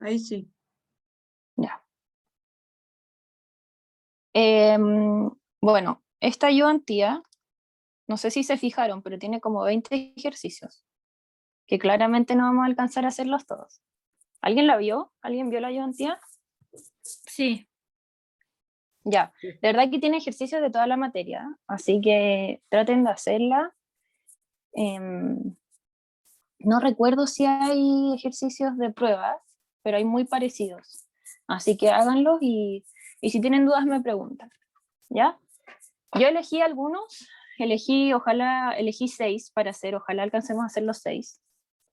Ahí sí. Ya. Bueno, esta ayudantía, no sé si se fijaron, pero tiene como 20 ejercicios, que claramente no vamos a alcanzar a hacerlos todos. ¿Alguien la vio? ¿Alguien vio la ayudantía? Sí. Ya, de verdad que tiene ejercicios de toda la materia, así que traten de hacerla. No recuerdo si hay ejercicios de pruebas, pero hay muy parecidos. Así que háganlos y si tienen dudas me preguntan. ¿Ya? Yo elegí algunos, elegí 6 para hacer, ojalá alcancemos a hacer los 6,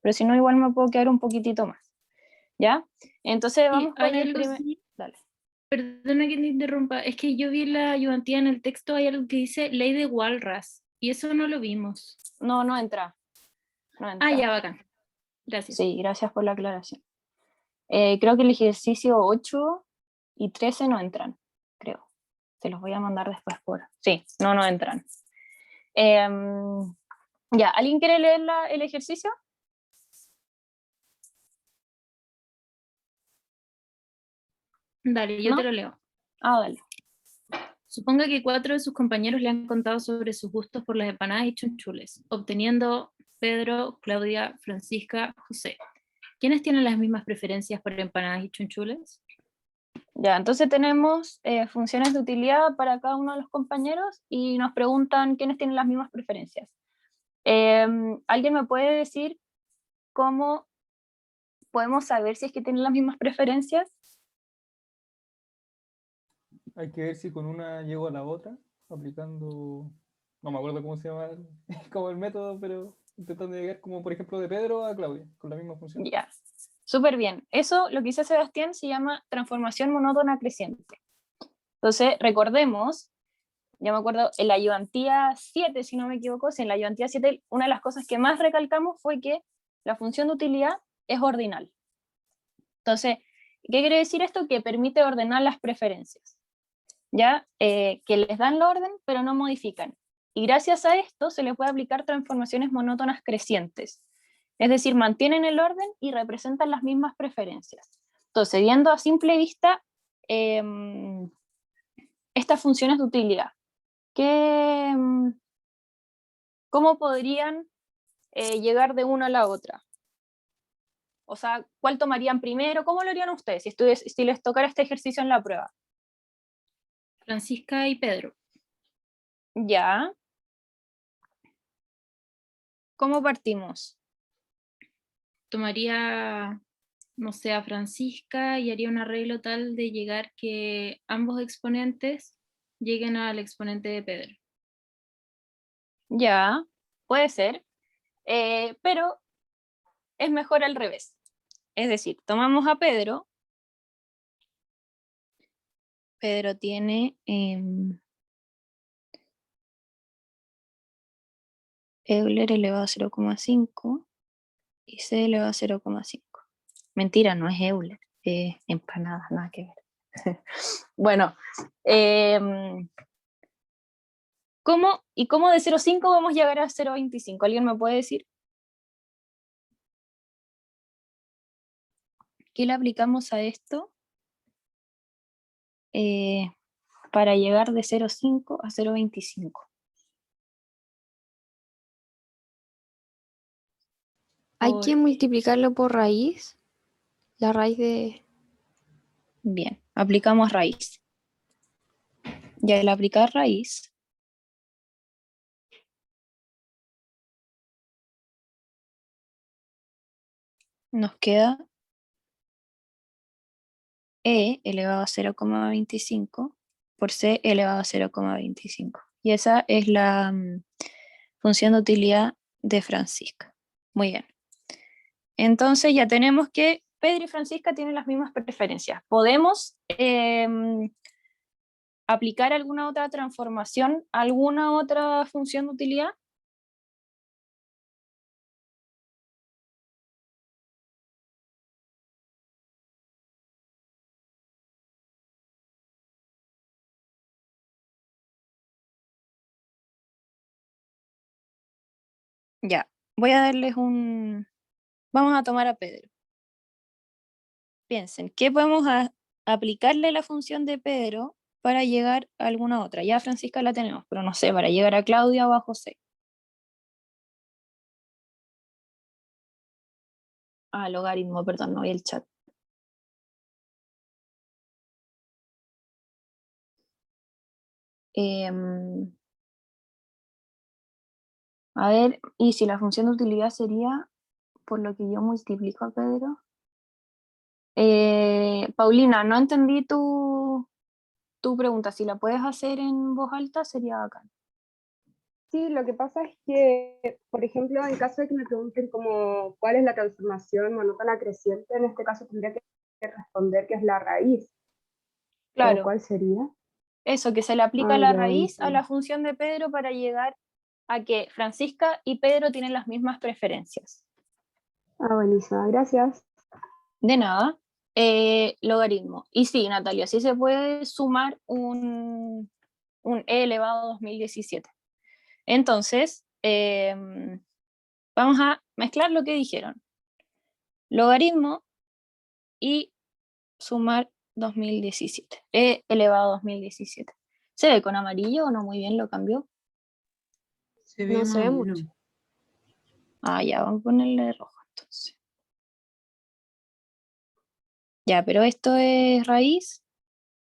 pero si no igual me puedo quedar un poquitito más. ¿Ya? Entonces vamos con hay el algo primer... así. Dale. Perdona que te interrumpa, es que yo vi la ayudantía en el texto, hay algo que dice ley de Walras, y eso no lo vimos. No, no entra. No entra. Ah, ya, bacán. Gracias. Sí, gracias por la aclaración. Creo que el ejercicio 8 y 13 no entran, creo. Se los voy a mandar después por... Sí, no entran. Ya, ¿alguien quiere leer el ejercicio? Dale, yo ¿No? te lo leo. Ah, dale. Suponga que 4 de sus compañeros le han contado sobre sus gustos por las empanadas y chunchules, obteniendo Pedro, Claudia, Francisca, José. ¿Quiénes tienen las mismas preferencias por empanadas y chunchules? Ya, entonces tenemos funciones de utilidad para cada uno de los compañeros y nos preguntan quiénes tienen las mismas preferencias. ¿Alguien me puede decir cómo podemos saber si es que tienen las mismas preferencias? Hay que ver si con una llego a la otra, aplicando, no me acuerdo cómo se llama como el método, pero intentando llegar como por ejemplo de Pedro a Claudia, con la misma función. Ya, súper bien. Eso, lo que dice Sebastián, se llama transformación monótona creciente. Entonces, recordemos, ya me acuerdo, en la ayudantía 7, si no me equivoco, en la ayudantía 7, una de las cosas que más recalcamos fue que la función de utilidad es ordinal. Entonces, ¿qué quiere decir esto? Que permite ordenar las preferencias, ¿ya? Que les dan la orden, pero no modifican. Y gracias a esto se le puede aplicar transformaciones monótonas crecientes. Es decir, mantienen el orden y representan las mismas preferencias. Entonces, viendo a simple vista estas funciones de utilidad, ¿cómo podrían llegar de una a la otra? O sea, ¿cuál tomarían primero? ¿Cómo lo harían ustedes si les tocara este ejercicio en la prueba? Francisca y Pedro. Ya. ¿Cómo partimos? Tomaría, no sé, a Francisca y haría un arreglo tal de llegar que ambos exponentes lleguen al exponente de Pedro. Ya, puede ser, pero es mejor al revés. Es decir, tomamos a Pedro. Pedro tiene Euler elevado a 0,5 y C elevado a 0,5. Mentira, no es Euler, es empanada, nada que ver. Bueno, ¿cómo de 0,5 vamos a llegar a 0,25? ¿Alguien me puede decir? ¿Qué le aplicamos a esto para llegar de 0,5 a 0,25? Hay que multiplicarlo por raíz, la raíz de... Bien, aplicamos raíz. Y al aplicar raíz, nos queda E elevado a 0,25 por C elevado a 0,25. Y esa es la función de utilidad de Francisca. Muy bien. Entonces ya tenemos que Pedro y Francisca tienen las mismas preferencias. ¿Podemos aplicar alguna otra transformación, alguna otra función de utilidad? Ya, voy a darles un... Vamos a tomar a Pedro. piensen, ¿qué podemos aplicarle la función de Pedro para llegar a alguna otra? Ya Francisca la tenemos, pero no sé, para llegar a Claudia o a José. Logaritmo, perdón, no vi el chat. A ver, y si la función de utilidad sería por lo que yo multiplico a Pedro. Paulina, no entendí tu pregunta. Si la puedes hacer en voz alta, sería bacán. Sí, lo que pasa es que, por ejemplo, en caso de que me pregunten como cuál es la transformación monótona creciente, en este caso tendría que responder que es la raíz. Claro. ¿O cuál sería? Eso, que se le aplica la ya, raíz a sí. la función de Pedro para llegar a que Francisca y Pedro tienen las mismas preferencias. Buenísima, gracias. De nada. Logaritmo. Y sí, Natalia, sí se puede sumar un e elevado a 2017. Entonces, vamos a mezclar lo que dijeron. Logaritmo y sumar 2017. E elevado a 2017. ¿Se ve con amarillo o no? Muy bien, lo cambió. Se ve No más se ve o mucho. menos. Ya, vamos a ponerle rojo entonces. Ya, pero esto es raíz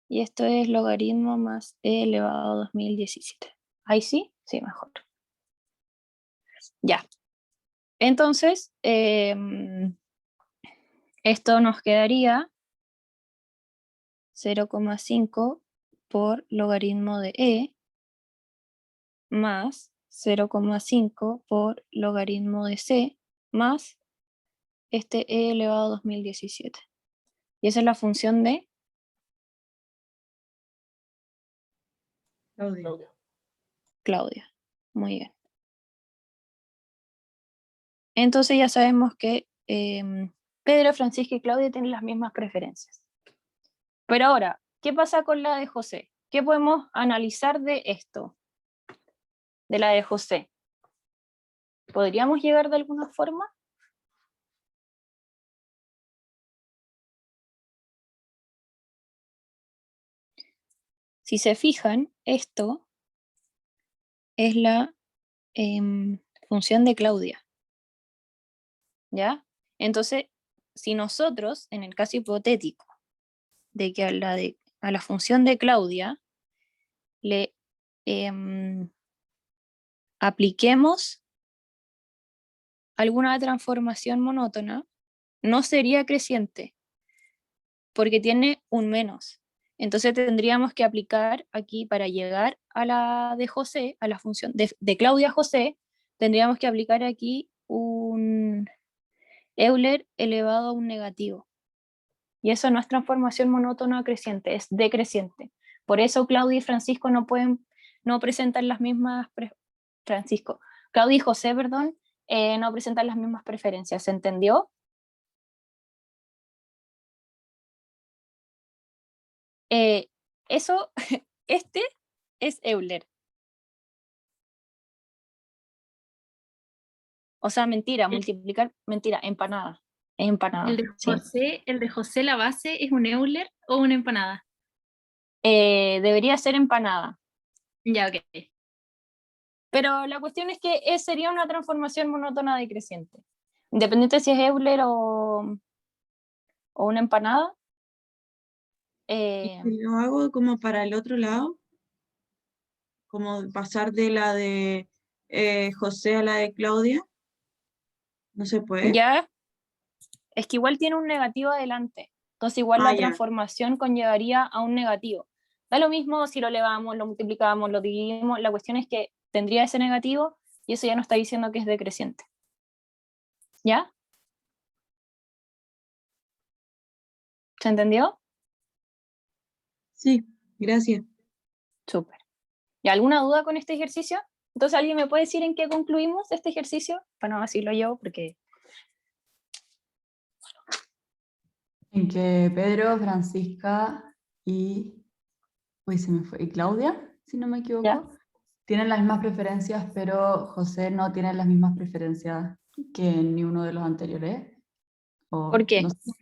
y esto es logaritmo más e elevado a 2017. ¿Ahí sí? Sí, mejor. Ya. Entonces, esto nos quedaría 0,5 por logaritmo de e más 0,5 por logaritmo de c más este e elevado a 2017. Y esa es la función de Claudia. Claudia. Muy bien. Entonces ya sabemos que Pedro, Francisca y Claudia tienen las mismas preferencias. Pero ahora, ¿qué pasa con la de José? ¿Qué podemos analizar de esto? De la de José. ¿Podríamos llegar de alguna forma? Si se fijan, esto es la función de Claudia. ¿Ya? Entonces, si nosotros, en el caso hipotético, de que a la función de Claudia le apliquemos alguna transformación monótona, no sería creciente, porque tiene un menos. Entonces tendríamos que aplicar aquí para llegar a la de José, a la función de Claudia José, tendríamos que aplicar aquí un Euler elevado a un negativo. Y eso no es transformación monótona creciente, es decreciente. Por eso Claudia y Francisco no presentan las mismas, Claudia y José, perdón, no presentan las mismas preferencias. ¿Se entendió? Eso, este es Euler. O sea, mentira, multiplicar, mentira, empanada. Es empanada. ¿El de José la base es un Euler o una empanada? Debería ser empanada. Ya, ok. Pero la cuestión es que sería una transformación monótona decreciente. Independiente si es Euler o una empanada. Y si lo hago como para el otro lado, como pasar de la de José a la de Claudia, ¿no se puede? Ya, es que igual tiene un negativo adelante. Entonces igual la ya. transformación conllevaría a un negativo. Da lo mismo si lo elevamos, lo multiplicamos, lo dividimos. La cuestión es que tendría ese negativo y eso ya nos está diciendo que es decreciente. ¿Ya? ¿Se entendió? Sí, gracias. Súper. ¿Y alguna duda con este ejercicio? Entonces, ¿alguien me puede decir en qué concluimos este ejercicio? Para no decirlo yo, porque... En que Pedro, Francisca y... Uy, se me fue. Y Claudia, si no me equivoco, ¿Ya? tienen las mismas preferencias, pero José no tiene las mismas preferencias que ni uno de los anteriores. ¿Por qué? No sé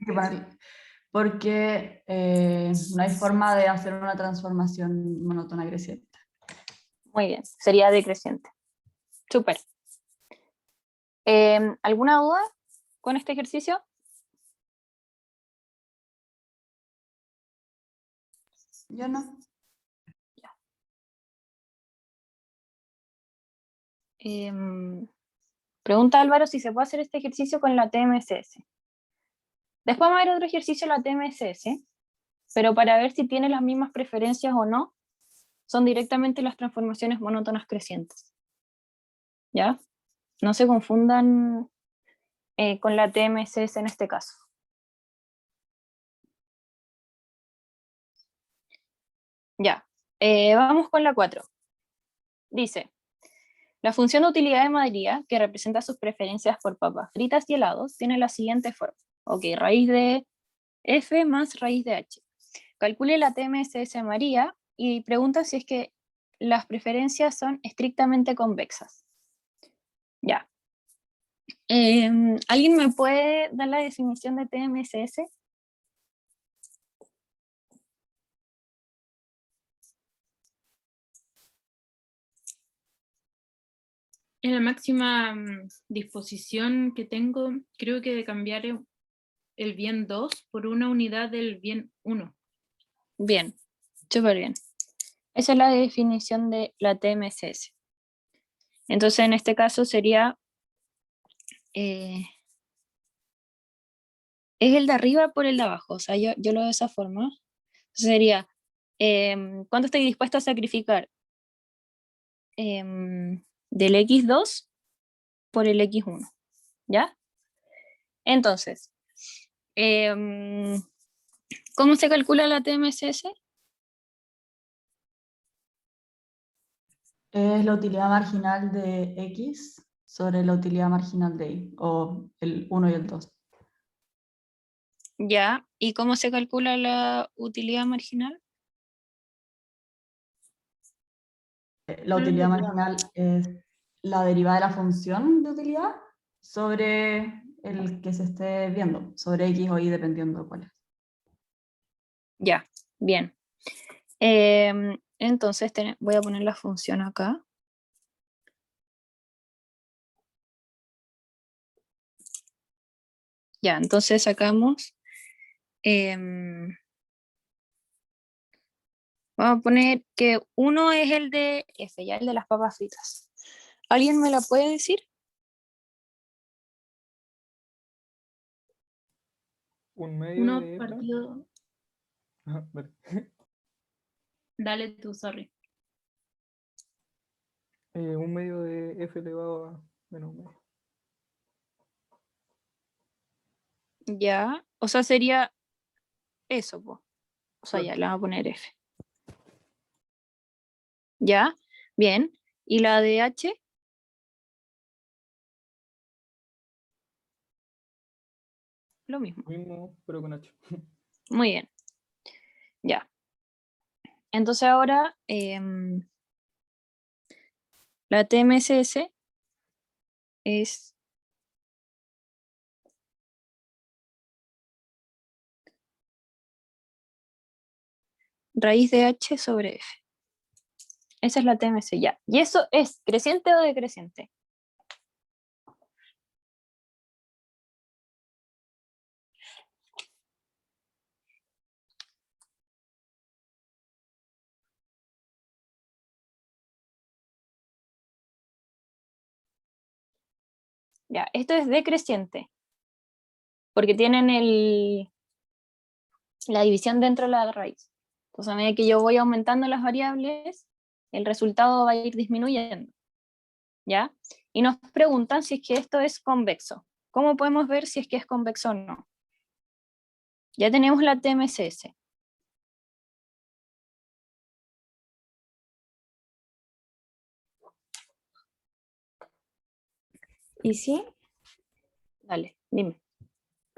porque no hay forma de hacer una transformación monótona creciente. Muy bien, sería decreciente. Súper. ¿Alguna duda con este ejercicio? Yo no. Pregunta Álvaro si se puede hacer este ejercicio con la TMSS. Después va a haber otro ejercicio en la TMSS, pero para ver si tiene las mismas preferencias o no, son directamente las transformaciones monótonas crecientes. ¿Ya? No se confundan con la TMSS en este caso. Ya, vamos con la 4. Dice, la función de utilidad de María, que representa sus preferencias por papas fritas y helados, tiene la siguiente forma. Ok, raíz de f más raíz de h. Calcule la TMSS de María y pregunta si es que las preferencias son estrictamente convexas. Ya. ¿Alguien me puede dar la definición de TMSS? En la máxima disposición que tengo, creo que de cambiar el bien 2 por una unidad del bien 1. Bien, súper bien. Esa es la definición de la TMSS. Entonces, en este caso sería, es el de arriba por el de abajo, o sea, yo lo veo de esa forma. Entonces sería, ¿cuánto estoy dispuesto a sacrificar? Del x2 por el x1, ¿ya? Entonces, ¿cómo se calcula la TMSS? Es la utilidad marginal de X sobre la utilidad marginal de Y, o el 1 y el 2. Ya, ¿y cómo se calcula la utilidad marginal? La utilidad marginal es la derivada de la función de utilidad sobre el que se esté viendo, sobre X o Y, dependiendo de cuál es. Ya, bien. Entonces voy a poner la función acá. Ya, entonces sacamos, vamos a poner que 1 es el de F, ya el de las papas fritas. ¿Alguien me la puede decir? Un medio 1 de F. partido... Ajá, vale. Dale tú, sorry. Un medio de F elevado a menos medio. Ya, o sea, sería eso, po. O sea, Claro. ya le vamos a poner F. Ya, bien. ¿Y la de H? Lo mismo. Mismo, pero con H. Muy bien. Ya. Entonces ahora la TMSS es raíz de H sobre F. Esa es la TMS, ya. ¿Y eso es creciente o decreciente? Ya, esto es decreciente, porque tienen la división dentro de la raíz. Entonces, a medida que yo voy aumentando las variables, el resultado va a ir disminuyendo. ¿Ya? Y nos preguntan si es que esto es convexo. ¿Cómo podemos ver si es que es convexo o no? Ya tenemos la TMSS. ¿Y sí? Dale, dime.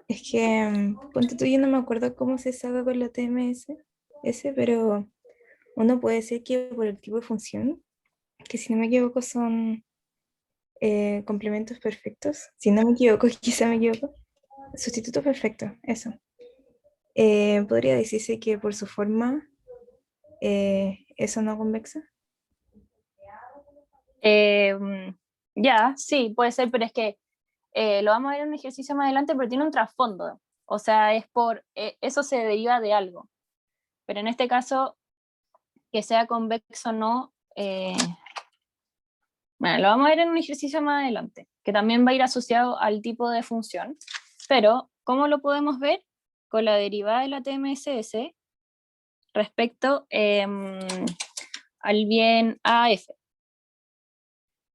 Es que, ponte tú, yo no me acuerdo cómo se saca con la TMS, pero uno puede decir que por el tipo de función, que si no me equivoco son complementos perfectos, si no me equivoco, quizá me equivoco, sustituto perfecto, eso. podría decirse que por su forma eso no convexa. Ya, sí, puede ser, pero es que lo vamos a ver en un ejercicio más adelante, pero tiene un trasfondo. O sea, eso se deriva de algo. Pero en este caso, que sea convexo o no, bueno, lo vamos a ver en un ejercicio más adelante, que también va a ir asociado al tipo de función. Pero, ¿cómo lo podemos ver? Con la derivada de la TMSS respecto al bien AF.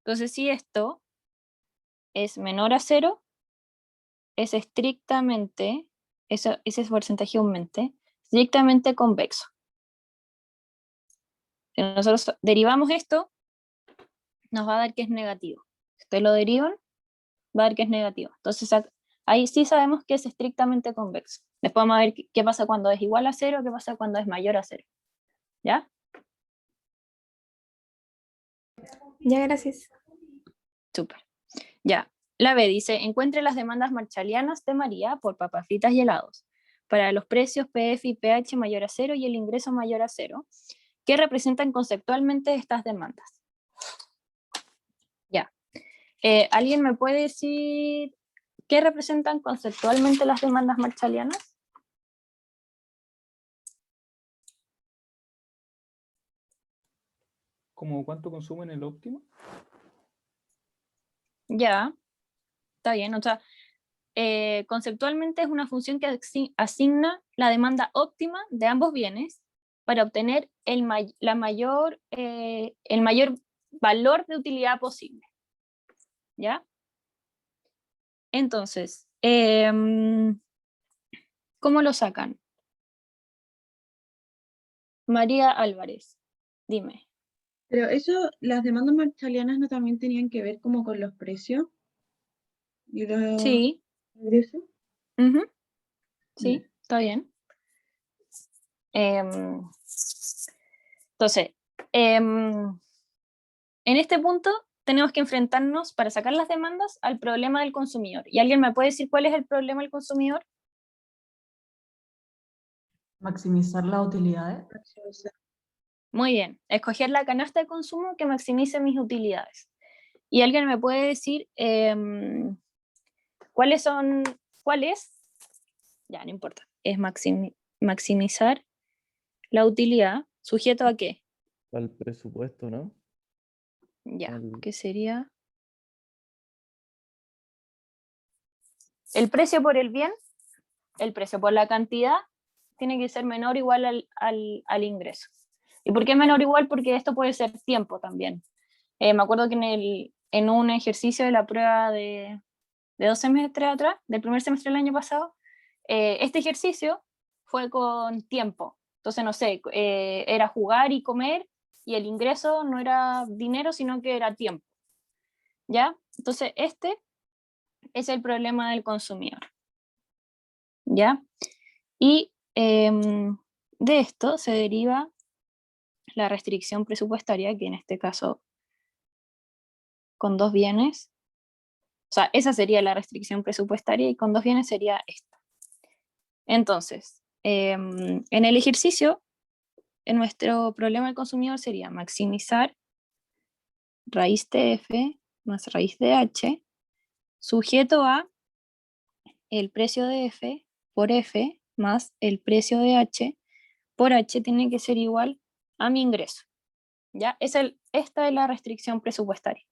Entonces, si esto es menor a 0, es estrictamente, ese porcentaje aumente, estrictamente convexo. Si nosotros derivamos esto, nos va a dar que es negativo. Si ustedes lo derivan, va a dar que es negativo. Entonces ahí sí sabemos que es estrictamente convexo. Después vamos a ver qué pasa cuando es igual a 0, qué pasa cuando es mayor a 0. ¿Ya? Ya, gracias. Súper. Ya. La B dice, encuentre las demandas marshallianas de María por papas fritas y helados para los precios PF y PH mayor a 0 y el ingreso mayor a 0, que representan conceptualmente estas demandas. Ya. ¿Alguien me puede decir qué representan conceptualmente las demandas marshallianas? ¿Como cuánto consumen el óptimo? Ya, está bien. O sea, conceptualmente es una función que asigna la demanda óptima de ambos bienes para obtener el mayor valor de utilidad posible. ¿Ya? Entonces, ¿cómo lo sacan? María Álvarez, dime. Pero eso, las demandas marshallianas no también tenían que ver como con los precios y los Sí, ingresos. ujú, sí, está bien. Entonces, en este punto tenemos que enfrentarnos para sacar las demandas al problema del consumidor. ¿Y alguien me puede decir cuál es el problema del consumidor? Maximizar las utilidades. Muy bien, escoger la canasta de consumo que maximice mis utilidades. ¿Y alguien me puede decir cuáles? Ya, no importa. Es maximizar la utilidad, ¿sujeto a qué? Al presupuesto, ¿no? Ya, Al- ¿qué sería? El precio por el bien, el precio por la cantidad, tiene que ser menor o igual al ingreso. ¿Y por qué menor o igual? Porque esto puede ser tiempo también. Me acuerdo que en un ejercicio de la prueba de 2 semestres atrás, del primer semestre del año pasado, este ejercicio fue con tiempo. Entonces, no sé, era jugar y comer, y el ingreso no era dinero, sino que era tiempo. ¿Ya? Entonces, este es el problema del consumidor. ¿Ya? Y de esto se deriva la restricción presupuestaria, que en este caso con 2 bienes, o sea, esa sería la restricción presupuestaria y con 2 bienes sería esta. Entonces, en el ejercicio, en nuestro problema del consumidor sería maximizar raíz de f más raíz de h sujeto a el precio de f por f más el precio de h por h tiene que ser igual a mi ingreso. ¿Ya? Esta es la restricción presupuestaria.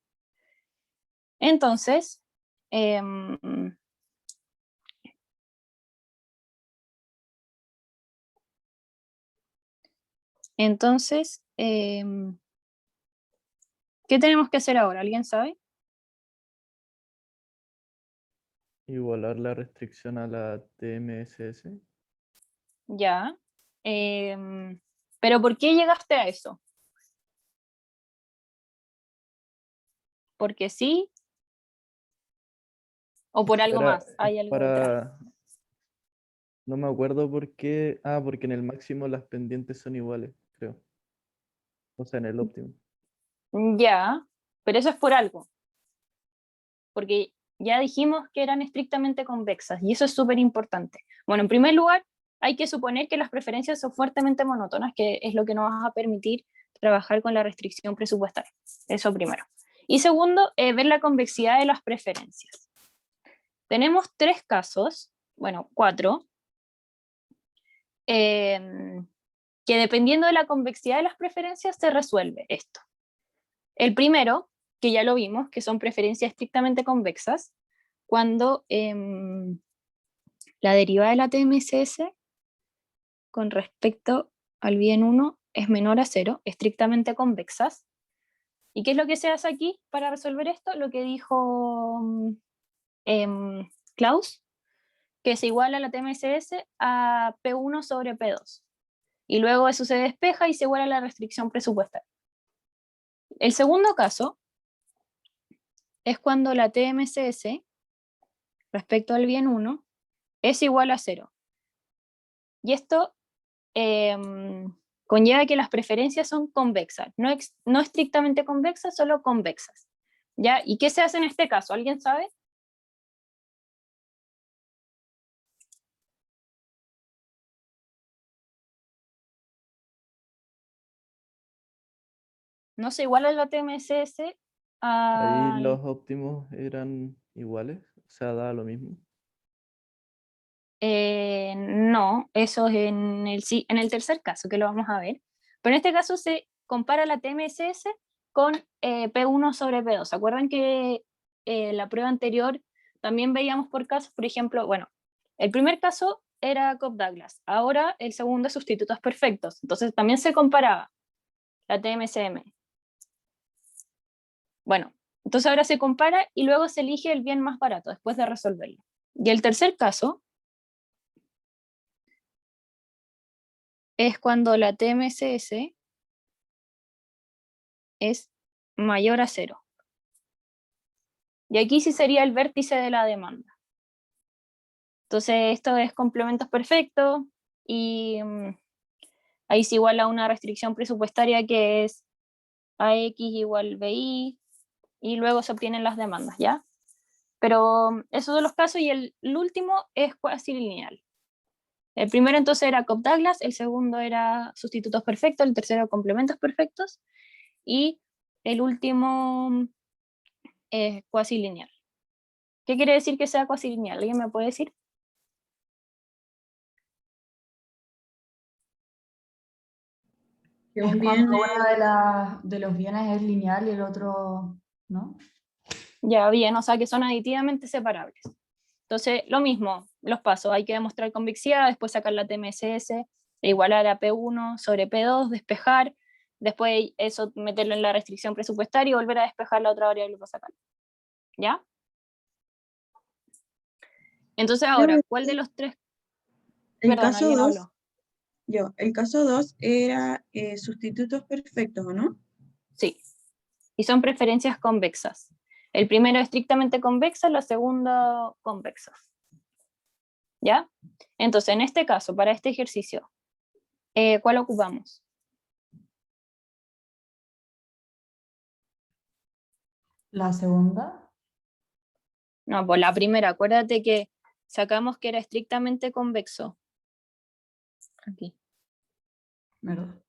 Entonces, ¿qué tenemos que hacer ahora? ¿Alguien sabe? Igualar la restricción a la TMSS. Ya. Pero ¿por qué llegaste a eso? ¿Porque sí? ¿O por algo más? ¿Hay algo detrás? No me acuerdo por qué. Ah, porque en el máximo las pendientes son iguales, creo. O sea, en el óptimo. Ya, pero eso es por algo. Porque ya dijimos que eran estrictamente convexas y eso es súper importante. Bueno, en primer lugar, hay que suponer que las preferencias son fuertemente monótonas, que es lo que nos va a permitir trabajar con la restricción presupuestaria. Eso primero. Y segundo, ver la convexidad de las preferencias. Tenemos 3 casos, bueno, 4, que dependiendo de la convexidad de las preferencias se resuelve esto. El primero, que ya lo vimos, que son preferencias estrictamente convexas, cuando la derivada de la TMSS con respecto al bien 1 es menor a 0, estrictamente convexas. ¿Y qué es lo que se hace aquí para resolver esto? Lo que dijo Klaus, que se iguala la TMSS a P1 sobre P2. Y luego eso se despeja y se iguala a la restricción presupuestaria. El segundo caso es cuando la TMSS respecto al bien 1 es igual a 0. Y esto conlleva que las preferencias son convexas, no estrictamente convexas, solo convexas. ¿Ya? ¿Y qué se hace en este caso? ¿Alguien sabe? No se iguala la TMSS Ahí a... los óptimos eran iguales, o sea, da lo mismo. no, eso es en el tercer caso, que lo vamos a ver. Pero en este caso se compara la TMSS con P1 sobre P2. ¿Se acuerdan que la prueba anterior también veíamos por casos? Por ejemplo, bueno, el primer caso era Cobb-Douglas, ahora el segundo es sustitutos perfectos. Entonces también se comparaba la TMSM. Bueno, entonces ahora se compara y luego se elige el bien más barato después de resolverlo. Y el tercer caso es cuando la TMSS es mayor a 0. Y aquí sí sería el vértice de la demanda. Entonces esto es complementos perfectos y ahí se iguala a una restricción presupuestaria que es AX igual BI y luego se obtienen las demandas, ¿ya? Pero esos son los casos y el último es cuasi lineal. El primero entonces era Cobb-Douglas, el segundo era sustitutos perfectos, el tercero complementos perfectos y el último es cuasi lineal. ¿Qué quiere decir que sea cuasi lineal? ¿Alguien me puede decir? Que Es un cuando bien uno de los bienes es lineal y el otro no. Ya, bien, o sea que son aditivamente separables. Entonces, lo mismo, los pasos, hay que demostrar convexidad, después sacar la TMSS, igualar a P1 sobre P2, despejar, después eso meterlo en la restricción presupuestaria y volver a despejar la otra variable para sacarlo. ¿Ya? Entonces ahora, ¿cuál de los tres? el Perdón, caso alguien 2, habló. el caso 2 era sustitutos perfectos, ¿o no? Sí, y son preferencias convexas. El primero estrictamente convexa, la segunda convexa. ¿Ya? Entonces, en este caso, para este ejercicio, ¿cuál ocupamos? La segunda, No, pues la primera, acuérdate que sacamos que era estrictamente convexo. Aquí, ¿verdad?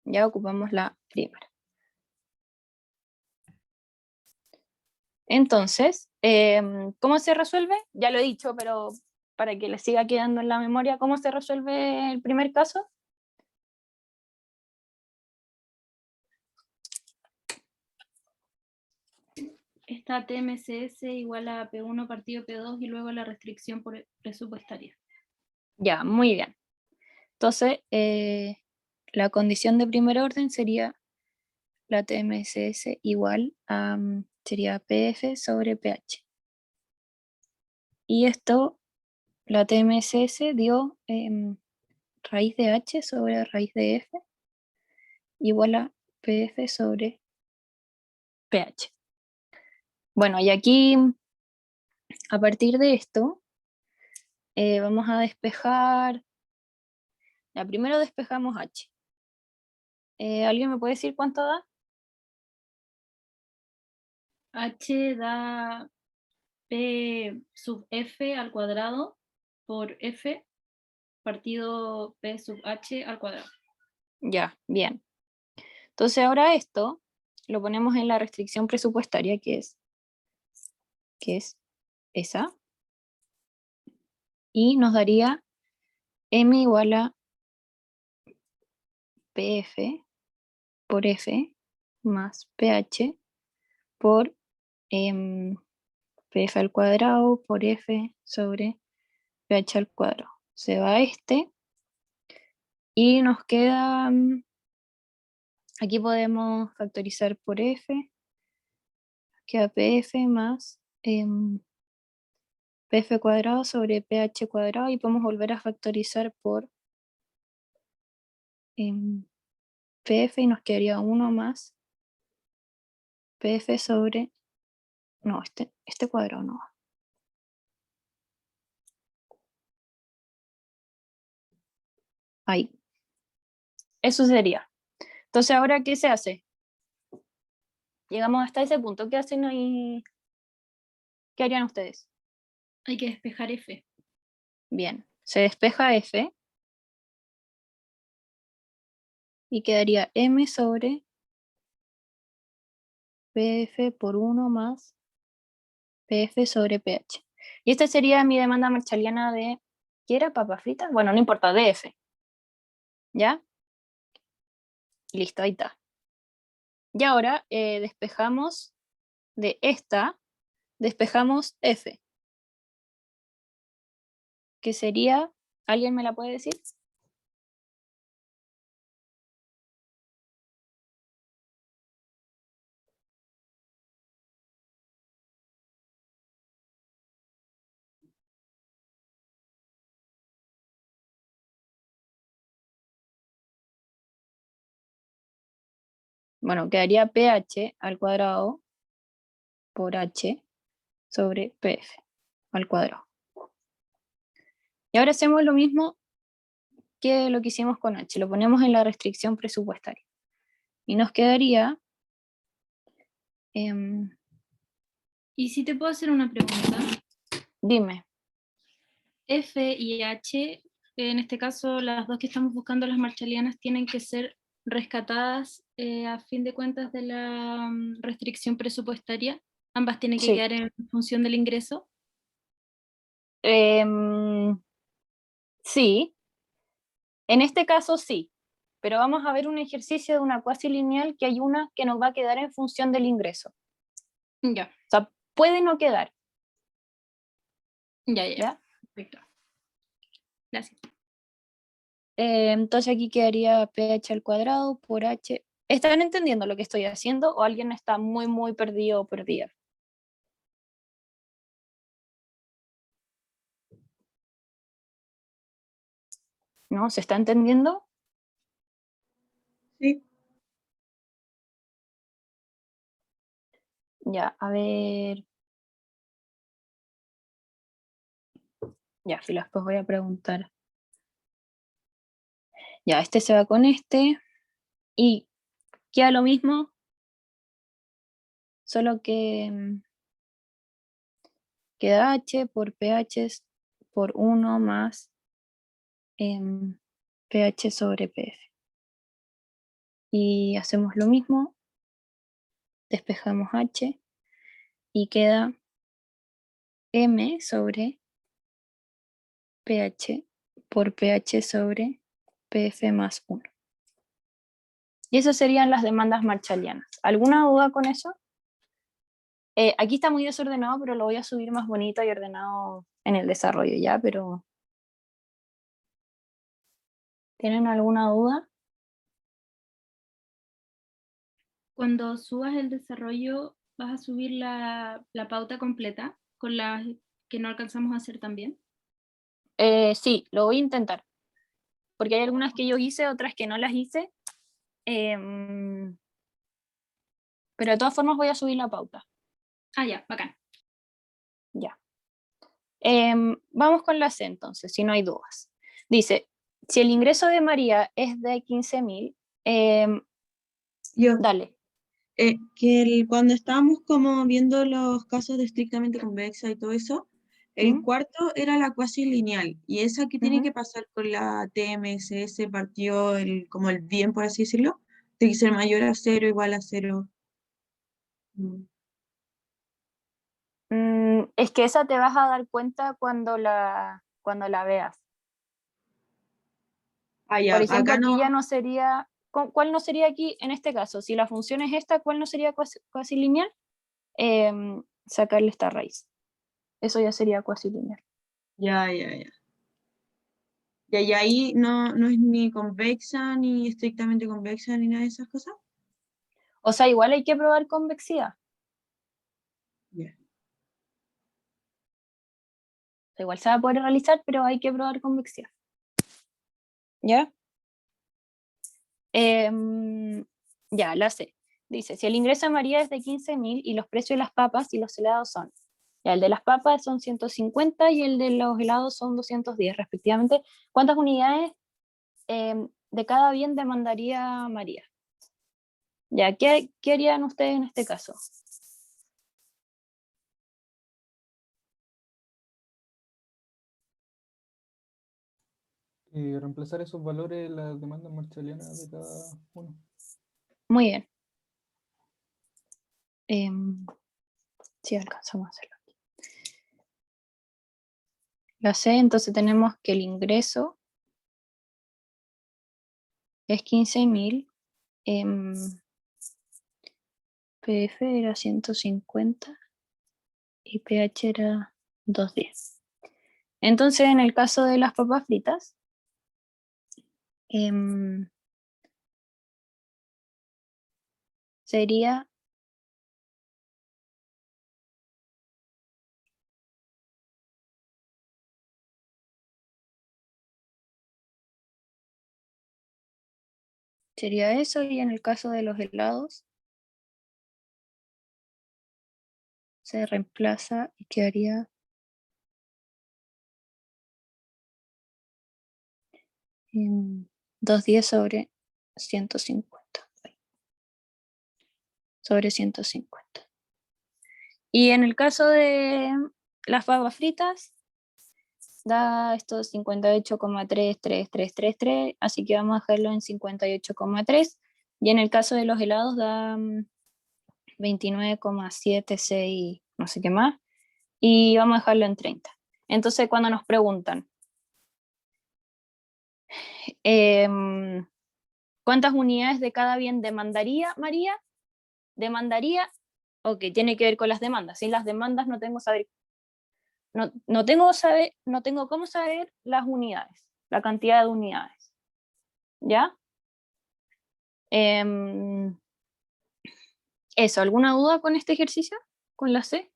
ya ocupamos la primera. Entonces, ¿cómo se resuelve? Ya lo he dicho, pero para que les siga quedando en la memoria, ¿cómo se resuelve el primer caso? Esta TMSS igual a P1 partido P2 y luego la restricción presupuestaria. Ya, muy bien. Entonces, la condición de primer orden sería la TMSS igual a, sería PF sobre PH. Y esto, la TMSS dio raíz de H sobre raíz de F igual a PF sobre PH. Bueno, y aquí, a partir de esto, vamos a despejar. Ya, primero despejamos H. ¿Alguien me puede decir cuánto da? H da P sub F al cuadrado por F partido P sub H al cuadrado. Ya, bien. Entonces ahora esto lo ponemos en la restricción presupuestaria, que es esa, y nos daría M igual a PF por F más PH por PF al cuadrado por F sobre PH al cuadrado. Se va y nos queda, aquí podemos factorizar por F, queda PF más PF cuadrado sobre PH cuadrado, y podemos volver a factorizar por PF y nos quedaría 1 más PF sobre, no, este cuadrado no. Ahí. Eso sería. Entonces, ¿ahora qué se hace? Llegamos hasta ese punto. ¿Qué hacen ahí? ¿Qué harían ustedes? Hay que despejar F. Bien. Se despeja F y quedaría M sobre PF por 1 más PF sobre PH. Y esta sería mi demanda marshalliana de, ¿qué era? ¿Papa frita? Bueno, no importa, de F. ¿Ya? Listo, ahí está. Y ahora despejamos de esta, despejamos F. ¿Qué sería? ¿Alguien me la puede decir? Bueno, quedaría PH al cuadrado por H sobre PF al cuadrado. Y ahora hacemos lo mismo que lo que hicimos con H, lo ponemos en la restricción presupuestaria. Y nos quedaría... ¿Y si te puedo hacer una pregunta? Dime. F y H, en este caso las dos que estamos buscando, las marshallianas, tienen que ser rescatadas a fin de cuentas de la restricción presupuestaria. Ambas tienen que Sí. quedar en función del ingreso. Sí. En este caso sí. Pero vamos a ver un ejercicio de una cuasi lineal que hay una que nos va a quedar en función del ingreso. Ya. O sea, puede no quedar. Ya. Perfecto. Gracias. Entonces aquí quedaría PH al cuadrado por H. ¿Están entendiendo lo que estoy haciendo o alguien está muy, muy perdido o perdida? ¿No? ¿Se está entendiendo? Sí. Ya, a ver. Ya, filo, después voy a preguntar. Ya, este se va con este. Y queda lo mismo, solo que queda H por PH por 1 más PH sobre PF. Y hacemos lo mismo, despejamos H y queda M sobre PH por PH sobre PF más 1. Y esas serían las demandas marshallianas. ¿Alguna duda con eso? Aquí está muy desordenado, pero lo voy a subir más bonito y ordenado en el desarrollo ya, pero ¿tienen alguna duda? Cuando subas el desarrollo, ¿vas a subir la pauta completa con las que no alcanzamos a hacer también? Sí, lo voy a intentar. Porque hay algunas que yo hice, otras que no las hice. Pero de todas formas voy a subir la pauta. Ah, ya, bacán. Ya. Vamos con la C entonces, si no hay dudas. Dice, si el ingreso de María es de 15.000, Yo, dale. cuando estábamos como viendo los casos de estrictamente convexa y todo eso, El ¿Mm? cuarto era la cuasi lineal, y esa que tiene Ujú. que pasar con la TMSS partió como el bien, por así decirlo, tiene que ser mayor a cero, igual a cero. Mm. Es que esa te vas a dar cuenta cuando la veas. Ah, ya, Por ejemplo, acá aquí no, ya no sería, ¿cuál no sería aquí en este caso? Si la función es esta, ¿cuál no sería cuasi lineal? Sacarle esta raíz. Eso ya sería cuasi lineal. ya, ya, ya. Ya, y ahí no es ni convexa, ni estrictamente convexa, ni nada de esas cosas. O sea, igual hay que probar convexidad. Ya. O sea, igual se va a poder realizar, pero hay que probar convexidad. ¿Ya? Ya, la C. Dice, si el ingreso de María es de 15.000 y los precios de las papas y los helados son, ya, el de las papas son 150 y el de los helados son 210 respectivamente, ¿cuántas unidades de cada bien demandaría María? Ya, ¿qué harían ustedes en este caso? Reemplazar esos valores en las demandas marshallianas de cada uno. Muy bien. Sí, alcanzamos a hacerlo. La C, entonces tenemos que el ingreso es 15.000. PF era 150 y pH era 210. Entonces, en el caso de las papas fritas, sería eso, y en el caso de los helados se reemplaza y quedaría 210 sobre 150. Sobre 150. Y en el caso de las papas fritas, da esto 58,33333, así que vamos a dejarlo en 58,3. Y en el caso de los helados da 29,76, no sé qué más, y vamos a dejarlo en 30. Entonces, cuando nos preguntan ¿cuántas unidades de cada bien demandaría María? Demandaría, ok, tiene que ver con las demandas. Sin las demandas no tengo saber, no tengo cómo saber las unidades, la cantidad de unidades. ¿Ya? Eso, ¿alguna duda con este ejercicio? ¿Con la C?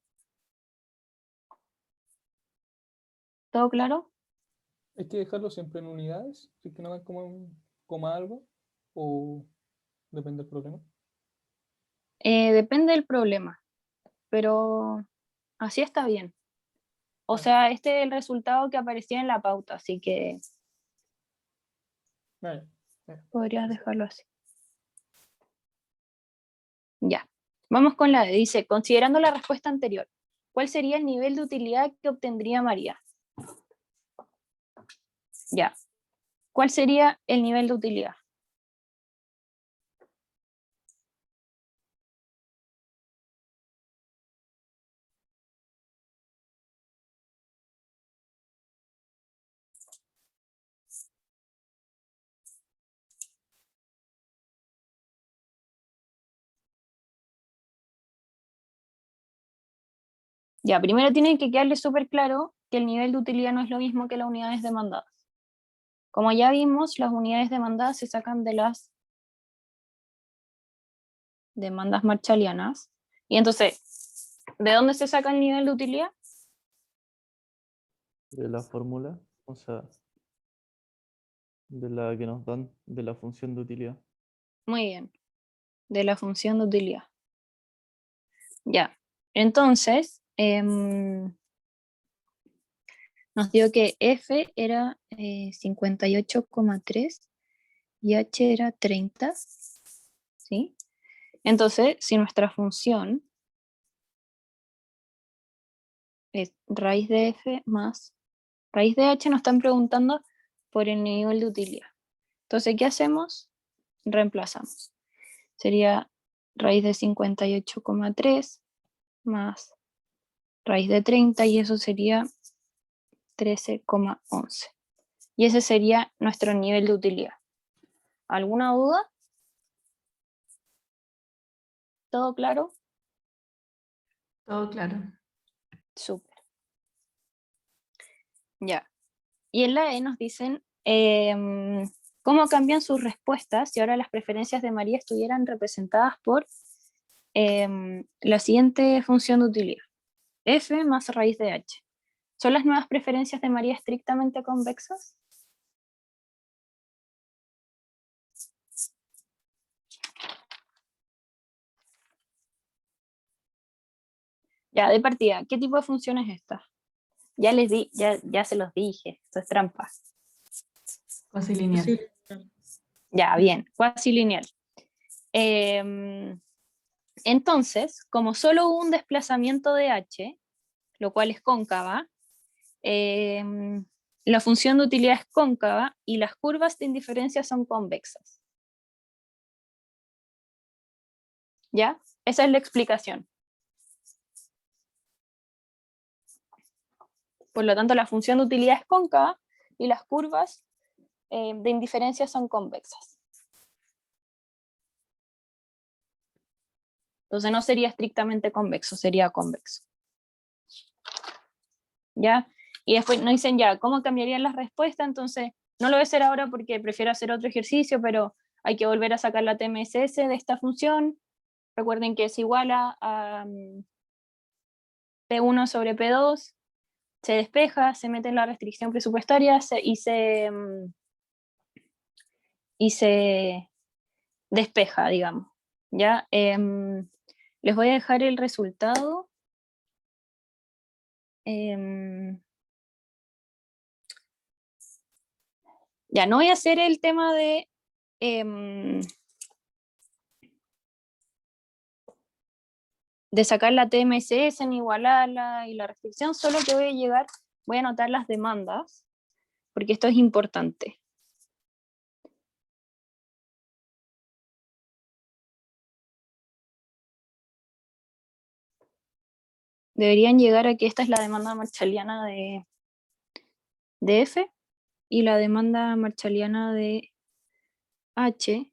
¿Todo claro? ¿Hay que dejarlo siempre en unidades? Si es que no ven como coma algo, o depende del problema. Depende del problema, pero así está bien. O Vale. sea, este es el resultado que aparecía en la pauta, así que Vale. Vale. podrías dejarlo así. Ya. Vamos con la D. Dice, considerando la respuesta anterior, ¿cuál sería el nivel de utilidad que obtendría María? Ya. ¿Cuál sería el nivel de utilidad? Ya, primero tiene que quedarle súper claro que el nivel de utilidad no es lo mismo que las unidades demandadas. Como ya vimos, las unidades demandadas se sacan de las demandas marshallianas. Y entonces, ¿de dónde se saca el nivel de utilidad? De la fórmula, o sea, de la que nos dan de la función de utilidad. Muy bien, de la función de utilidad. Ya, entonces, nos dio que F era 58,3 y H era 30, ¿sí? Entonces, si nuestra función es raíz de f más raíz de h. Nos están preguntando por el nivel de utilidad. Entonces, ¿qué hacemos? Reemplazamos. Sería raíz de 58,3 más raíz de 30 y eso sería 13,11. Y ese sería nuestro nivel de utilidad. ¿Alguna duda? ¿Todo claro? Todo claro. Súper. Ya. Y en la E nos dicen cómo cambian sus respuestas si ahora las preferencias de María estuvieran representadas por la siguiente función de utilidad. F más raíz de H. ¿Son las nuevas preferencias de María estrictamente convexas? Ya, de partida, ¿qué tipo de función es esta? Ya les di, ya se los dije, esto es trampa. Cuasi lineal. Sí. Ya, bien, cuasi lineal. Entonces, como solo hubo un desplazamiento de H, lo cual es cóncava, la función de utilidad es cóncava y las curvas de indiferencia son convexas. ¿Ya? Esa es la explicación. Por lo tanto, la función de utilidad es cóncava y las curvas de indiferencia son convexas. Entonces no sería estrictamente convexo, sería convexo. ¿Ya? Y después nos dicen ya, ¿cómo cambiarían las respuestas? Entonces, no lo voy a hacer ahora porque prefiero hacer otro ejercicio, pero hay que volver a sacar la TMSS de esta función. Recuerden que es igual a P1 sobre P2, se despeja, se mete en la restricción presupuestaria y se despeja, digamos. ¿Ya? Les voy a dejar el resultado. Ya, no voy a hacer el tema de sacar la TMSS en igualarla y la restricción, solo que voy a anotar las demandas, porque esto es importante. Deberían llegar a que esta es la demanda marshalliana de F y la demanda marshalliana de H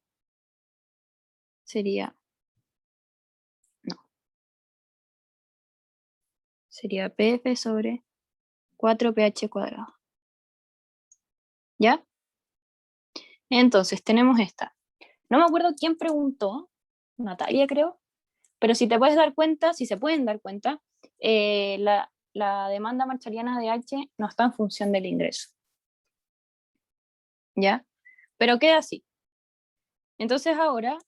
sería PF sobre 4pH cuadrado. ¿Ya? Entonces tenemos esta. No me acuerdo quién preguntó, Natalia creo, pero si te puedes dar cuenta, si se pueden dar cuenta, la demanda marshalliana de H no está en función del ingreso. ¿Ya? Pero queda así. Entonces ahora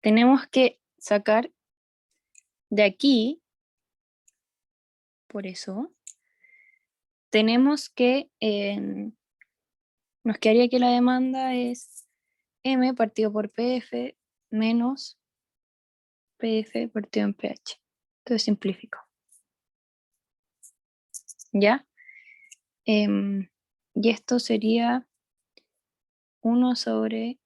tenemos que sacar de aquí, por eso, tenemos que, nos quedaría que la demanda es M partido por PF menos PF partido en pH. Entonces simplifico. ¿Ya? Y esto sería 1 sobre